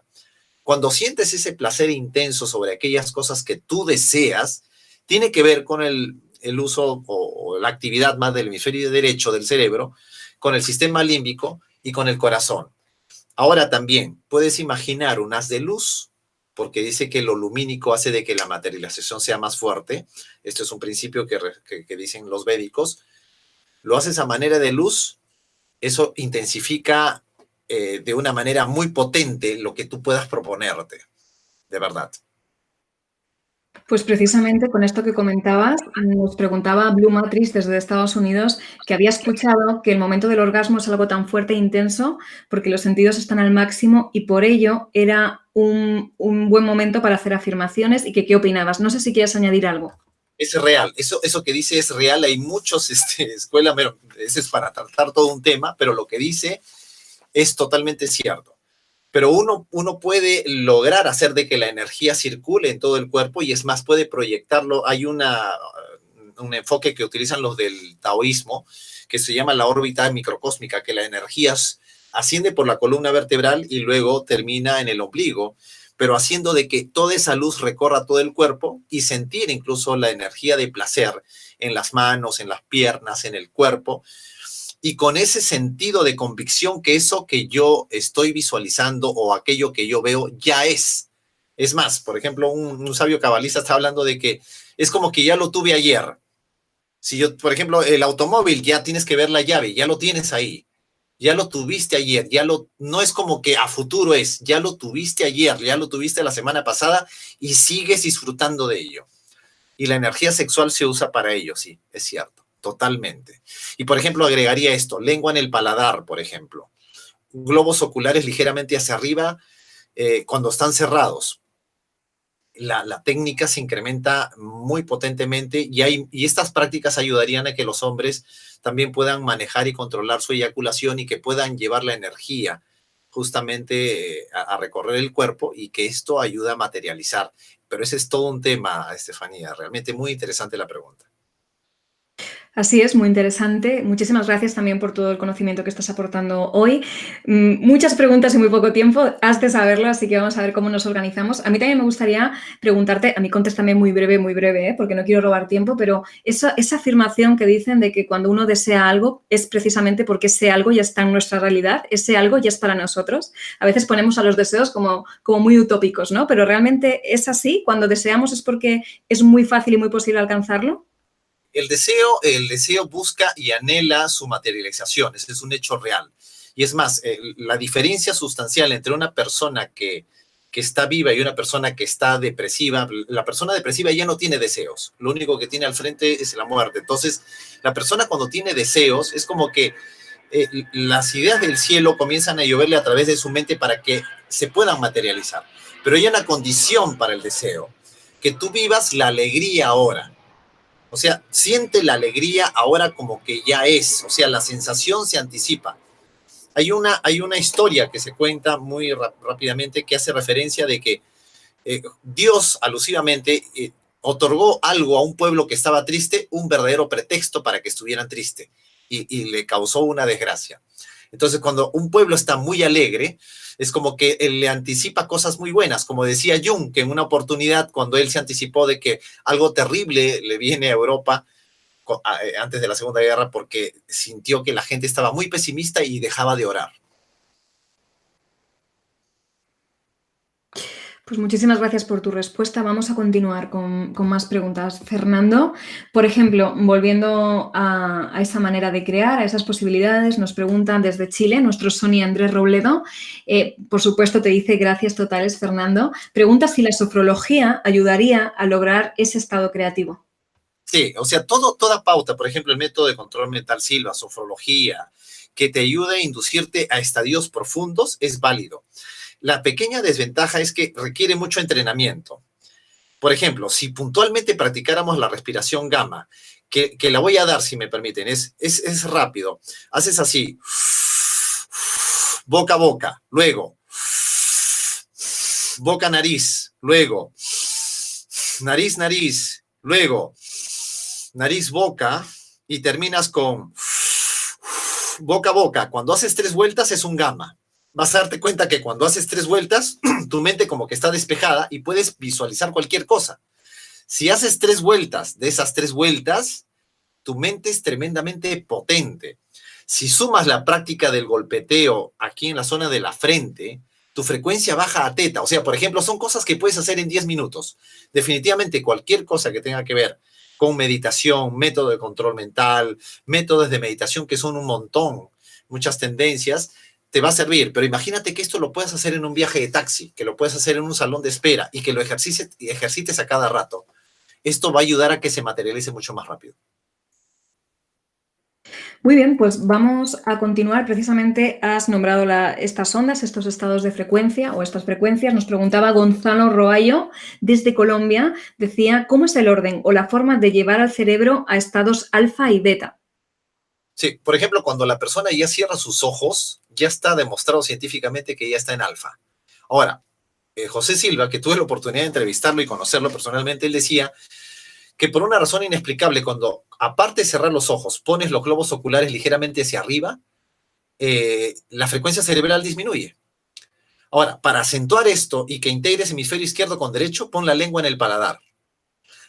Cuando sientes ese placer intenso sobre aquellas cosas que tú deseas, tiene que ver con el uso o la actividad más del hemisferio derecho del cerebro, con el sistema límbico y con el corazón. Ahora también puedes imaginar un haz de luz, porque dice que lo lumínico hace de que la materialización sea más fuerte. Esto es un principio que dicen los védicos. Lo haces a manera de luz, eso intensifica de una manera muy potente lo que tú puedas proponerte, de verdad. Pues precisamente con esto que comentabas, nos preguntaba Blue Matrix desde Estados Unidos que había escuchado que el momento del orgasmo es algo tan fuerte e intenso porque los sentidos están al máximo y por ello era un buen momento para hacer afirmaciones y que qué opinabas. No sé si quieres añadir algo. Es real, eso que dice es real, hay muchos escuelas, bueno, ese es para tratar todo un tema, pero lo que dice es totalmente cierto. Pero uno puede lograr hacer de que la energía circule en todo el cuerpo y es más, puede proyectarlo. Hay un enfoque que utilizan los del taoísmo que se llama la órbita microcósmica, que la energía asciende por la columna vertebral y luego termina en el ombligo, pero haciendo de que toda esa luz recorra todo el cuerpo y sentir incluso la energía de placer en las manos, en las piernas, en el cuerpo, y con ese sentido de convicción que eso que yo estoy visualizando o aquello que yo veo ya es. Es más, por ejemplo, un sabio cabalista está hablando de que es como que ya lo tuve ayer. Si yo, por ejemplo, el automóvil, ya tienes que ver la llave, ya lo tienes ahí. Ya lo tuviste ayer, no es como que a futuro es, ya lo tuviste ayer, ya lo tuviste la semana pasada y sigues disfrutando de ello. Y la energía sexual se usa para ello, sí, es cierto, totalmente. Y por ejemplo, agregaría esto, lengua en el paladar, por ejemplo. Globos oculares ligeramente hacia arriba cuando están cerrados. La técnica se incrementa muy potentemente y estas prácticas ayudarían a que los hombres también puedan manejar y controlar su eyaculación y que puedan llevar la energía justamente a recorrer el cuerpo y que esto ayuda a materializar. Pero ese es todo un tema, Estefanía. Realmente muy interesante la pregunta. Así es, muy interesante. Muchísimas gracias también por todo el conocimiento que estás aportando hoy. Muchas preguntas en muy poco tiempo, has de saberlo, así que vamos a ver cómo nos organizamos. A mí también me gustaría preguntarte, a mí contéstame muy breve, porque no quiero robar tiempo, pero esa afirmación que dicen de que cuando uno desea algo es precisamente porque ese algo ya está en nuestra realidad, ese algo ya es para nosotros. A veces ponemos a los deseos como muy utópicos, ¿no? Pero realmente es así, cuando deseamos es porque es muy fácil y muy posible alcanzarlo. El deseo busca y anhela su materialización, ese es un hecho real. Y es más, la diferencia sustancial entre una persona que está viva y una persona que está depresiva, la persona depresiva ya no tiene deseos, lo único que tiene al frente es la muerte. Entonces, la persona cuando tiene deseos es como que las ideas del cielo comienzan a lloverle a través de su mente para que se puedan materializar. Pero hay una condición para el deseo, que tú vivas la alegría ahora. O sea, siente la alegría ahora como que ya es, o sea, la sensación se anticipa. Hay una historia que se cuenta muy rápidamente que hace referencia de que Dios alusivamente otorgó algo a un pueblo que estaba triste, un verdadero pretexto para que estuvieran triste y le causó una desgracia. Entonces, cuando un pueblo está muy alegre, es como que él le anticipa cosas muy buenas, como decía Jung, que en una oportunidad, cuando él se anticipó de que algo terrible le viene a Europa antes de la Segunda Guerra, porque sintió que la gente estaba muy pesimista y dejaba de orar. Pues muchísimas gracias por tu respuesta. Vamos a continuar con más preguntas. Fernando, por ejemplo, volviendo a esa manera de crear, a esas posibilidades, nos preguntan desde Chile, nuestro Sony Andrés Robledo. Por supuesto, te dice gracias totales, Fernando. Pregunta si la sofrología ayudaría a lograr ese estado creativo. Sí, o sea, toda pauta, por ejemplo, el método de control mental Silva, sofrología, que te ayude a inducirte a estadios profundos, es válido. La pequeña desventaja es que requiere mucho entrenamiento. Por ejemplo, si puntualmente practicáramos la respiración gamma, que la voy a dar si me permiten, es rápido. Haces así, boca a boca, luego, boca a nariz, luego, nariz, nariz, luego, nariz, boca, y terminas con boca a boca. Cuando haces 3 vueltas es un gamma. Vas a darte cuenta que cuando haces 3 vueltas, tu mente como que está despejada y puedes visualizar cualquier cosa. Si haces 3 vueltas, de esas 3 vueltas, tu mente es tremendamente potente. Si sumas la práctica del golpeteo aquí en la zona de la frente, tu frecuencia baja a teta. O sea, por ejemplo, son cosas que puedes hacer en 10 minutos. Definitivamente cualquier cosa que tenga que ver con meditación, método de control mental, métodos de meditación que son un montón, muchas tendencias, te va a servir, pero imagínate que esto lo puedes hacer en un viaje de taxi, que lo puedes hacer en un salón de espera y que lo ejercites a cada rato. Esto va a ayudar a que se materialice mucho más rápido. Muy bien, pues vamos a continuar. Precisamente has nombrado estas ondas, estos estados de frecuencia o estas frecuencias. Nos preguntaba Gonzalo Roayo desde Colombia. Decía, ¿cómo es el orden o la forma de llevar al cerebro a estados alfa y beta? Sí, por ejemplo, cuando la persona ya cierra sus ojos, ya está demostrado científicamente que ya está en alfa. Ahora, José Silva, que tuve la oportunidad de entrevistarlo y conocerlo personalmente, él decía que por una razón inexplicable, cuando aparte de cerrar los ojos, pones los globos oculares ligeramente hacia arriba, la frecuencia cerebral disminuye. Ahora, para acentuar esto y que integres hemisferio izquierdo con derecho, pon la lengua en el paladar.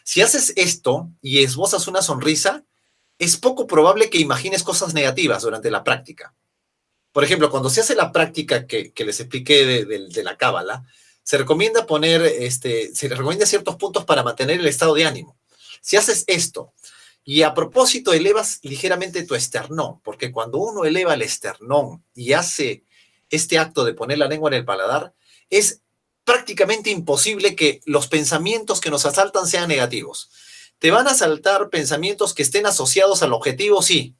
Si haces esto y esbozas una sonrisa, es poco probable que imagines cosas negativas durante la práctica. Por ejemplo, cuando se hace la práctica que les expliqué de la cábala, se recomienda se recomienda ciertos puntos para mantener el estado de ánimo. Si haces esto y a propósito elevas ligeramente tu esternón, porque cuando uno eleva el esternón y hace este acto de poner la lengua en el paladar, es prácticamente imposible que los pensamientos que nos asaltan sean negativos. ¿Te van a asaltar pensamientos que estén asociados al objetivo? Sí,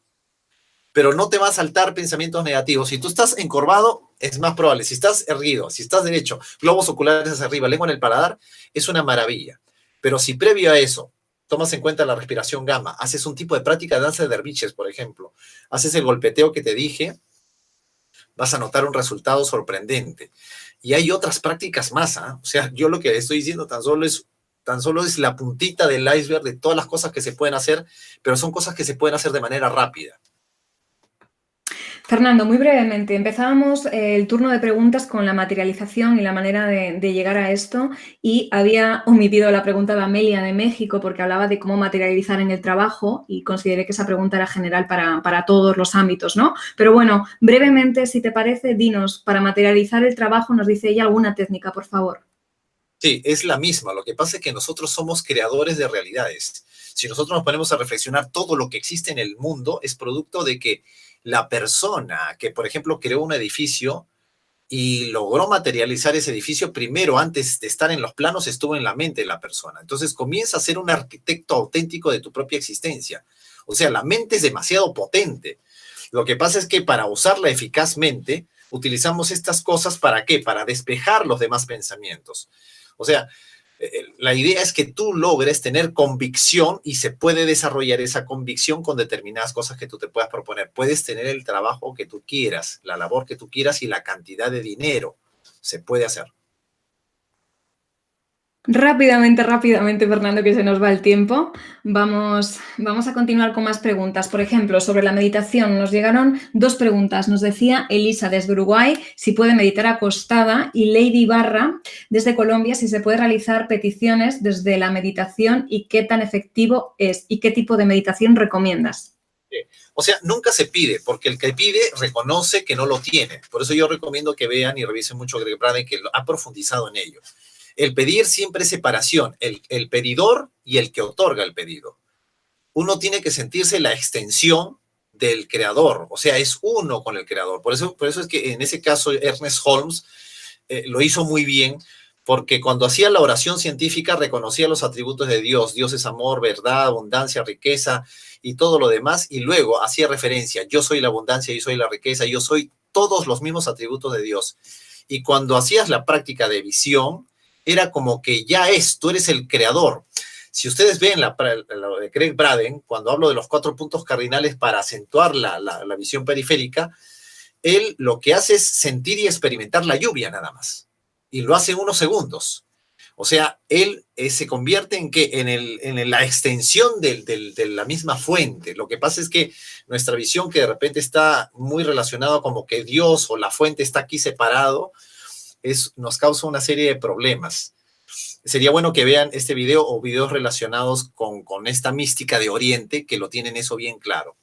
pero no te va a saltar pensamientos negativos. Si tú estás encorvado, es más probable. Si estás erguido, si estás derecho, globos oculares hacia arriba, lengua en el paladar, es una maravilla. Pero si previo a eso tomas en cuenta la respiración gamma, haces un tipo de práctica de danza de derviches, por ejemplo, haces el golpeteo que te dije, vas a notar un resultado sorprendente. Y hay otras prácticas más, ¿eh? O sea, yo lo que estoy diciendo tan solo es la puntita del iceberg de todas las cosas que se pueden hacer, pero son cosas que se pueden hacer de manera rápida. Fernando, muy brevemente, empezábamos el turno de preguntas con la materialización y la manera de llegar a esto y había omitido la pregunta de Amelia de México porque hablaba de cómo materializar en el trabajo y consideré que esa pregunta era general para todos los ámbitos, ¿no? Pero bueno, brevemente, si te parece, dinos, para materializar el trabajo, nos dice ella alguna técnica, por favor. Sí, es la misma. Lo que pasa es que nosotros somos creadores de realidades. Si nosotros nos ponemos a reflexionar, todo lo que existe en el mundo es producto de que la persona que, por ejemplo, creó un edificio y logró materializar ese edificio, primero, antes de estar en los planos, estuvo en la mente de la persona. Entonces comienza a ser un arquitecto auténtico de tu propia existencia. O sea, la mente es demasiado potente. Lo que pasa es que para usarla eficazmente, utilizamos estas cosas ¿para qué? Para despejar los demás pensamientos. O sea, la idea es que tú logres tener convicción y se puede desarrollar esa convicción con determinadas cosas que tú te puedas proponer. Puedes tener el trabajo que tú quieras, la labor que tú quieras y la cantidad de dinero. Se puede hacer. Rápidamente, Fernando, que se nos va el tiempo. Vamos a continuar con más preguntas. Por ejemplo, sobre la meditación, nos llegaron 2 preguntas. Nos decía Elisa desde Uruguay si puede meditar acostada y Lady Barra desde Colombia si se puede realizar peticiones desde la meditación y qué tan efectivo es y qué tipo de meditación recomiendas. O sea, nunca se pide, porque el que pide reconoce que no lo tiene. Por eso yo recomiendo que vean y revisen mucho a Greg Braden, que ha profundizado en ello. El pedir siempre es separación, el pedidor y el que otorga el pedido. Uno tiene que sentirse la extensión del creador, o sea, es uno con el creador. Por eso es que en ese caso Ernest Holmes lo hizo muy bien, porque cuando hacía la oración científica reconocía los atributos de Dios. Dios es amor, verdad, abundancia, riqueza y todo lo demás, y luego hacía referencia, yo soy la abundancia, yo soy la riqueza, yo soy todos los mismos atributos de Dios. Y cuando hacías la práctica de visión, era como que tú eres el creador. Si ustedes ven la de Greg Braden, cuando hablo de los 4 puntos cardinales para acentuar la visión periférica, él lo que hace es sentir y experimentar la lluvia nada más. Y lo hace en unos segundos. O sea, él se convierte en la extensión de la misma fuente. Lo que pasa es que nuestra visión, que de repente está muy relacionada como que Dios o la fuente está aquí separado, nos causa una serie de problemas. Sería bueno que vean este video o videos relacionados con esta mística de Oriente, que lo tienen eso bien claro.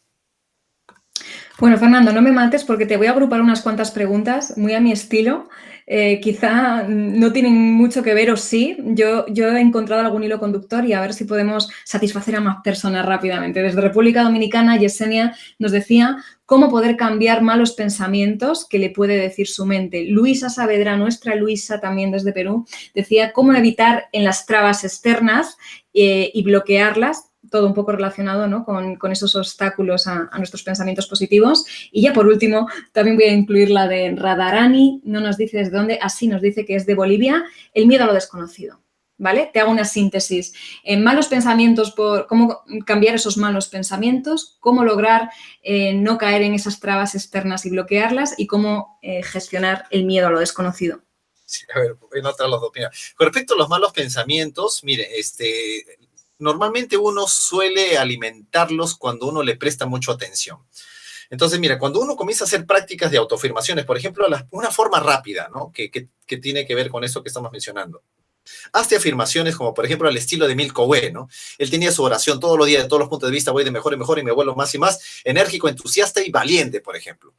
Bueno, Fernando, no me mates porque te voy a agrupar unas cuantas preguntas muy a mi estilo. Quizá no tienen mucho que ver o sí. Yo he encontrado algún hilo conductor y a ver si podemos satisfacer a más personas rápidamente. Desde República Dominicana, Yesenia nos decía cómo poder cambiar malos pensamientos que le puede decir su mente. Luisa Saavedra, nuestra Luisa, también desde Perú, decía cómo evitar en las trabas externas y bloquearlas, todo un poco relacionado, ¿no?, con esos obstáculos a nuestros pensamientos positivos. Y ya por último, también voy a incluir la de Radarani, no nos dice desde dónde, así nos dice que es de Bolivia, el miedo a lo desconocido. ¿Vale? Te hago una síntesis. Malos pensamientos, cómo cambiar esos malos pensamientos, cómo lograr no caer en esas trabas externas y bloquearlas y cómo gestionar el miedo a lo desconocido. Sí, a ver, voy a notar las dos opiniones. Con respecto a los malos pensamientos, mire, normalmente uno suele alimentarlos cuando uno le presta mucho atención. Entonces, mira, cuando uno comienza a hacer prácticas de autoafirmaciones, por ejemplo, una forma rápida, ¿no? Que tiene que ver con eso que estamos mencionando. Hazte afirmaciones como, por ejemplo, al estilo de Milko Way, ¿no? Él tenía su oración todos los días, de todos los puntos de vista, voy de mejor en mejor y me vuelvo más y más enérgico, entusiasta y valiente, por ejemplo.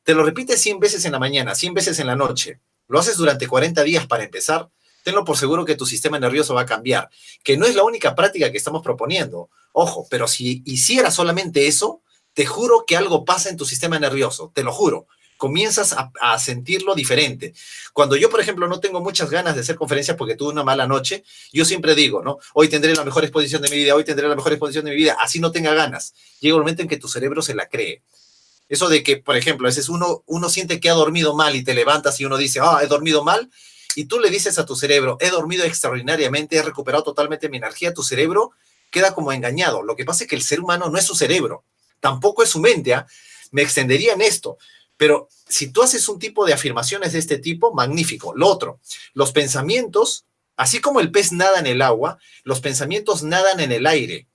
Te lo repites 100 veces en la mañana, 100 veces en la noche. Lo haces durante 40 días para empezar. Tenlo por seguro que tu sistema nervioso va a cambiar, que no es la única práctica que estamos proponiendo. Ojo, pero si hicieras solamente eso, te juro que algo pasa en tu sistema nervioso, te lo juro. Comienzas a sentirlo diferente. Cuando yo, por ejemplo, no tengo muchas ganas de hacer conferencias porque tuve una mala noche, yo siempre digo, ¿no? Hoy tendré la mejor exposición de mi vida, hoy tendré la mejor exposición de mi vida, así no tenga ganas. Llega un momento en que tu cerebro se la cree. Eso de que, por ejemplo, a veces uno siente que ha dormido mal y te levantas y uno dice, he dormido mal, y tú le dices a tu cerebro, he dormido extraordinariamente, he recuperado totalmente mi energía, tu cerebro queda como engañado. Lo que pasa es que el ser humano no es su cerebro, tampoco es su mente, ¿eh? Me extendería en esto, pero si tú haces un tipo de afirmaciones de este tipo, magnífico. Lo otro, los pensamientos, así como el pez nada en el agua, los pensamientos nadan en el aire.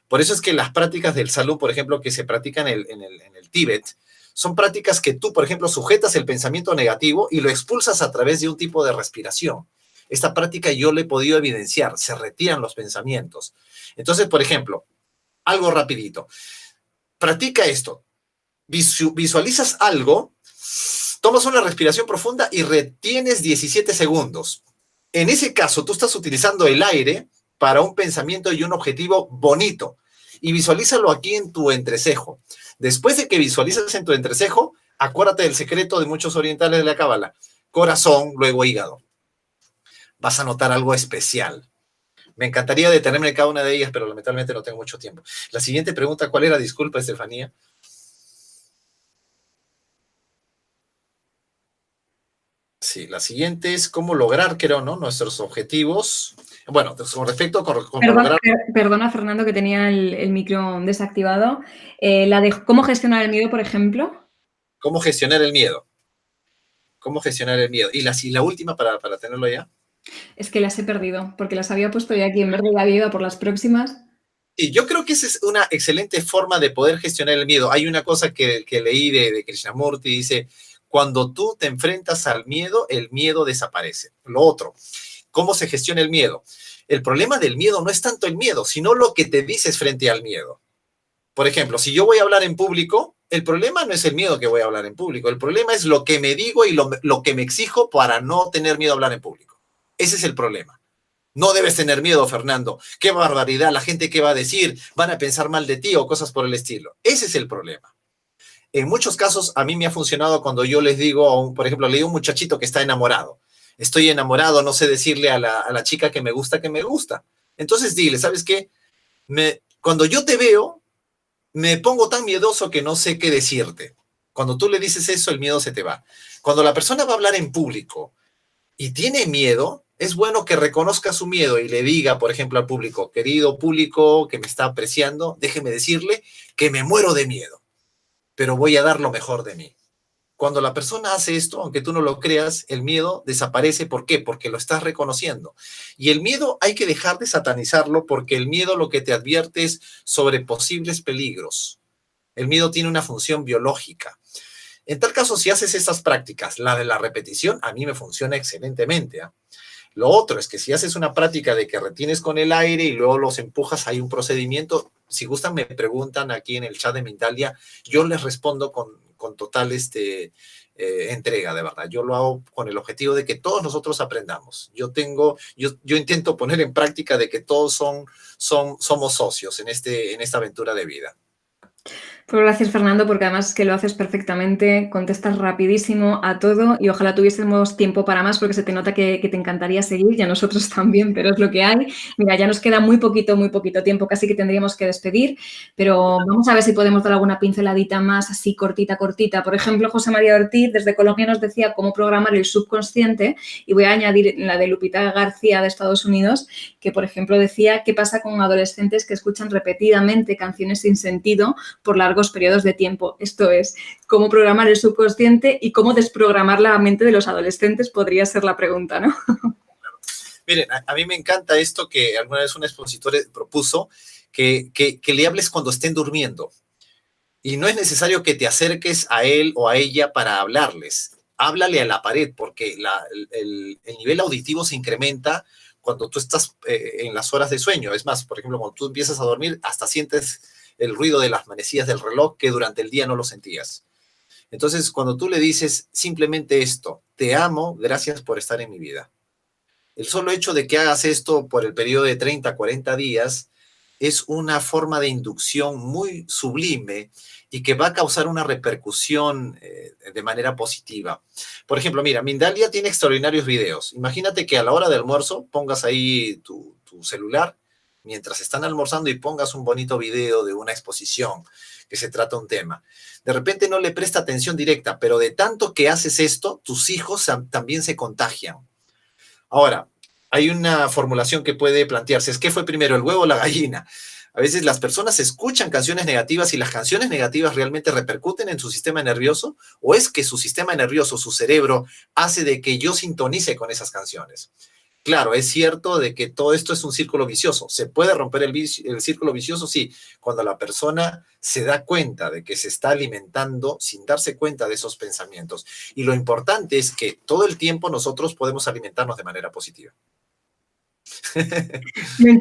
Por eso es que las prácticas del salud, por ejemplo, que se practican en el Tíbet, son prácticas que tú, por ejemplo, sujetas el pensamiento negativo y lo expulsas a través de un tipo de respiración. Esta práctica yo le he podido evidenciar, se retiran los pensamientos. Entonces, por ejemplo, algo rapidito. Practica esto. Visualizas algo, tomas una respiración profunda y retienes 17 segundos. En ese caso, tú estás utilizando el aire para un pensamiento y un objetivo bonito. Y visualízalo aquí en tu entrecejo. Después de que visualizas en tu entrecejo, acuérdate del secreto de muchos orientales de la cábala. Corazón, luego hígado. Vas a notar algo especial. Me encantaría detenerme en cada una de ellas, pero lamentablemente no tengo mucho tiempo. La siguiente pregunta, ¿cuál era? Disculpa, Estefanía. Sí, la siguiente es cómo lograr, creo, ¿no?, nuestros objetivos. Bueno, con respecto a lograr... Perdona, Fernando, que tenía el micro desactivado. La de cómo gestionar el miedo, por ejemplo. ¿Cómo gestionar el miedo? ¿Cómo gestionar el miedo? Y la última para tenerlo ya. Es que las he perdido, porque las había puesto ya aquí en verde y había ido por las próximas. Y yo creo que esa es una excelente forma de poder gestionar el miedo. Hay una cosa que leí de Krishnamurti, dice, cuando tú te enfrentas al miedo, el miedo desaparece. Lo otro, ¿cómo se gestiona el miedo? El problema del miedo no es tanto el miedo, sino lo que te dices frente al miedo. Por ejemplo, si yo voy a hablar en público, el problema no es el miedo que voy a hablar en público, el problema es lo que me digo y lo que me exijo para no tener miedo a hablar en público. Ese es el problema. No debes tener miedo, Fernando. Qué barbaridad, la gente qué va a decir, van a pensar mal de ti o cosas por el estilo. Ese es el problema. En muchos casos a mí me ha funcionado cuando yo les digo, por ejemplo, le digo a un muchachito que está enamorado. Estoy enamorado, no sé decirle a la chica que me gusta. Entonces dile, ¿sabes qué? Cuando yo te veo, me pongo tan miedoso que no sé qué decirte. Cuando tú le dices eso, el miedo se te va. Cuando la persona va a hablar en público y tiene miedo, es bueno que reconozca su miedo y le diga, por ejemplo, al público, querido público que me está apreciando, déjeme decirle que me muero de miedo, pero voy a dar lo mejor de mí. Cuando la persona hace esto, aunque tú no lo creas, el miedo desaparece. ¿Por qué? Porque lo estás reconociendo. Y el miedo hay que dejar de satanizarlo porque el miedo lo que te advierte es sobre posibles peligros. El miedo tiene una función biológica. En tal caso, si haces estas prácticas, la de la repetición, a mí me funciona excelentemente, ¿eh? Lo otro es que si haces una práctica de que retienes con el aire y luego los empujas, hay un procedimiento, si gustan, me preguntan aquí en el chat de Mindalia, yo les respondo con total entrega, de verdad. Yo lo hago con el objetivo de que todos nosotros aprendamos. Yo intento poner en práctica de que todos somos socios en esta aventura de vida. Pues gracias, Fernando, porque además es que lo haces perfectamente, contestas rapidísimo a todo y ojalá tuviésemos tiempo para más porque se te nota que te encantaría seguir y a nosotros también, pero es lo que hay. Mira, ya nos queda muy poquito tiempo, casi que tendríamos que despedir, pero vamos a ver si podemos dar alguna pinceladita más así cortita. Por ejemplo, José María Ortiz desde Colombia nos decía cómo programar el subconsciente y voy a añadir la de Lupita García de Estados Unidos, que por ejemplo decía qué pasa con adolescentes que escuchan repetidamente canciones sin sentido por largos periodos de tiempo. Esto es, cómo programar el subconsciente y cómo desprogramar la mente de los adolescentes podría ser la pregunta, ¿no? Miren, a mí me encanta esto que alguna vez un expositor propuso, que le hables cuando estén durmiendo. Y no es necesario que te acerques a él o a ella para hablarles. Háblale a la pared, porque el nivel auditivo se incrementa cuando tú estás en las horas de sueño. Es más, por ejemplo, cuando tú empiezas a dormir, hasta sientes el ruido de las manecillas del reloj que durante el día no lo sentías. Entonces, cuando tú le dices simplemente esto, te amo, gracias por estar en mi vida. El solo hecho de que hagas esto por el periodo de 30, 40 días es una forma de inducción muy sublime y que va a causar una repercusión de manera positiva. Por ejemplo, mira, Mindalia tiene extraordinarios videos. Imagínate que a la hora de almuerzo pongas ahí tu celular mientras están almorzando y pongas un bonito video de una exposición que se trata un tema. De repente no le presta atención directa, pero de tanto que haces esto, tus hijos también se contagian. Ahora, hay una formulación que puede plantearse, es ¿qué fue primero, el huevo o la gallina? A veces las personas escuchan canciones negativas y las canciones negativas realmente repercuten en su sistema nervioso, o es que su sistema nervioso, su cerebro, hace de que yo sintonice con esas canciones. Claro, es cierto de que todo esto es un círculo vicioso. ¿Se puede romper el círculo vicioso? Sí, cuando la persona se da cuenta de que se está alimentando sin darse cuenta de esos pensamientos. Y lo importante es que todo el tiempo nosotros podemos alimentarnos de manera positiva. Me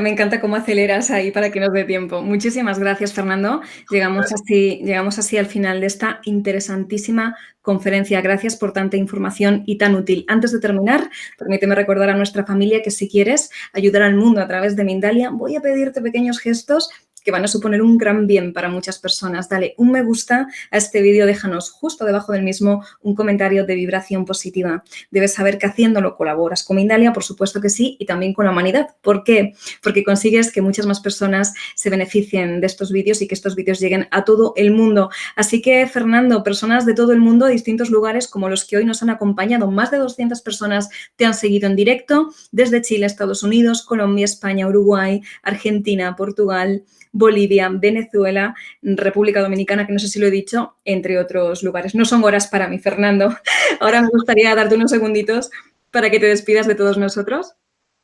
encanta cómo aceleras ahí para que nos dé tiempo. Muchísimas gracias, Fernando. Llegamos así al final de esta interesantísima conferencia. Gracias por tanta información y tan útil. Antes de terminar, permíteme recordar a nuestra familia que si quieres ayudar al mundo a través de Mindalia, voy a pedirte pequeños gestos que van a suponer un gran bien para muchas personas. Dale un me gusta a este vídeo, déjanos justo debajo del mismo un comentario de vibración positiva. Debes saber que haciéndolo colaboras con Mindalia, por supuesto que sí, y también con la humanidad. ¿Por qué? Porque consigues que muchas más personas se beneficien de estos vídeos y que estos vídeos lleguen a todo el mundo. Así que, Fernando, personas de todo el mundo, de distintos lugares como los que hoy nos han acompañado, más de 200 personas te han seguido en directo desde Chile, Estados Unidos, Colombia, España, Uruguay, Argentina, Portugal, Bolivia, Venezuela, República Dominicana, que no sé si lo he dicho, entre otros lugares. No son horas para mí, Fernando. Ahora me gustaría darte unos segunditos para que te despidas de todos nosotros.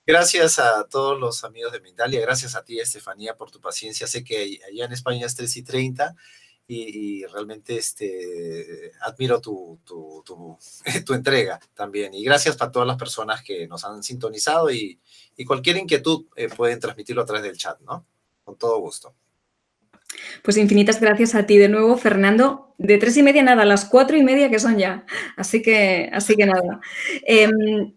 Gracias a todos los amigos de Mindalia, gracias a ti, Estefanía, por tu paciencia. Sé que allá en España es 3:30 y realmente admiro tu entrega también. Y gracias para todas las personas que nos han sintonizado y cualquier inquietud pueden transmitirlo a través del chat, ¿no? Con todo gusto. Pues infinitas gracias a ti de nuevo, Fernando. De 3:30 nada, a las 4:30 que son ya. Así que nada.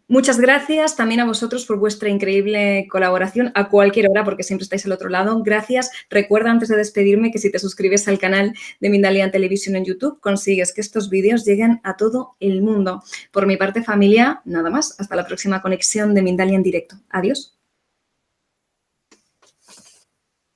Muchas gracias también a vosotros por vuestra increíble colaboración a cualquier hora, porque siempre estáis al otro lado. Gracias. Recuerda antes de despedirme que si te suscribes al canal de Mindalia Televisión en YouTube, consigues que estos vídeos lleguen a todo el mundo. Por mi parte, familia, nada más. Hasta la próxima conexión de Mindalia en directo. Adiós.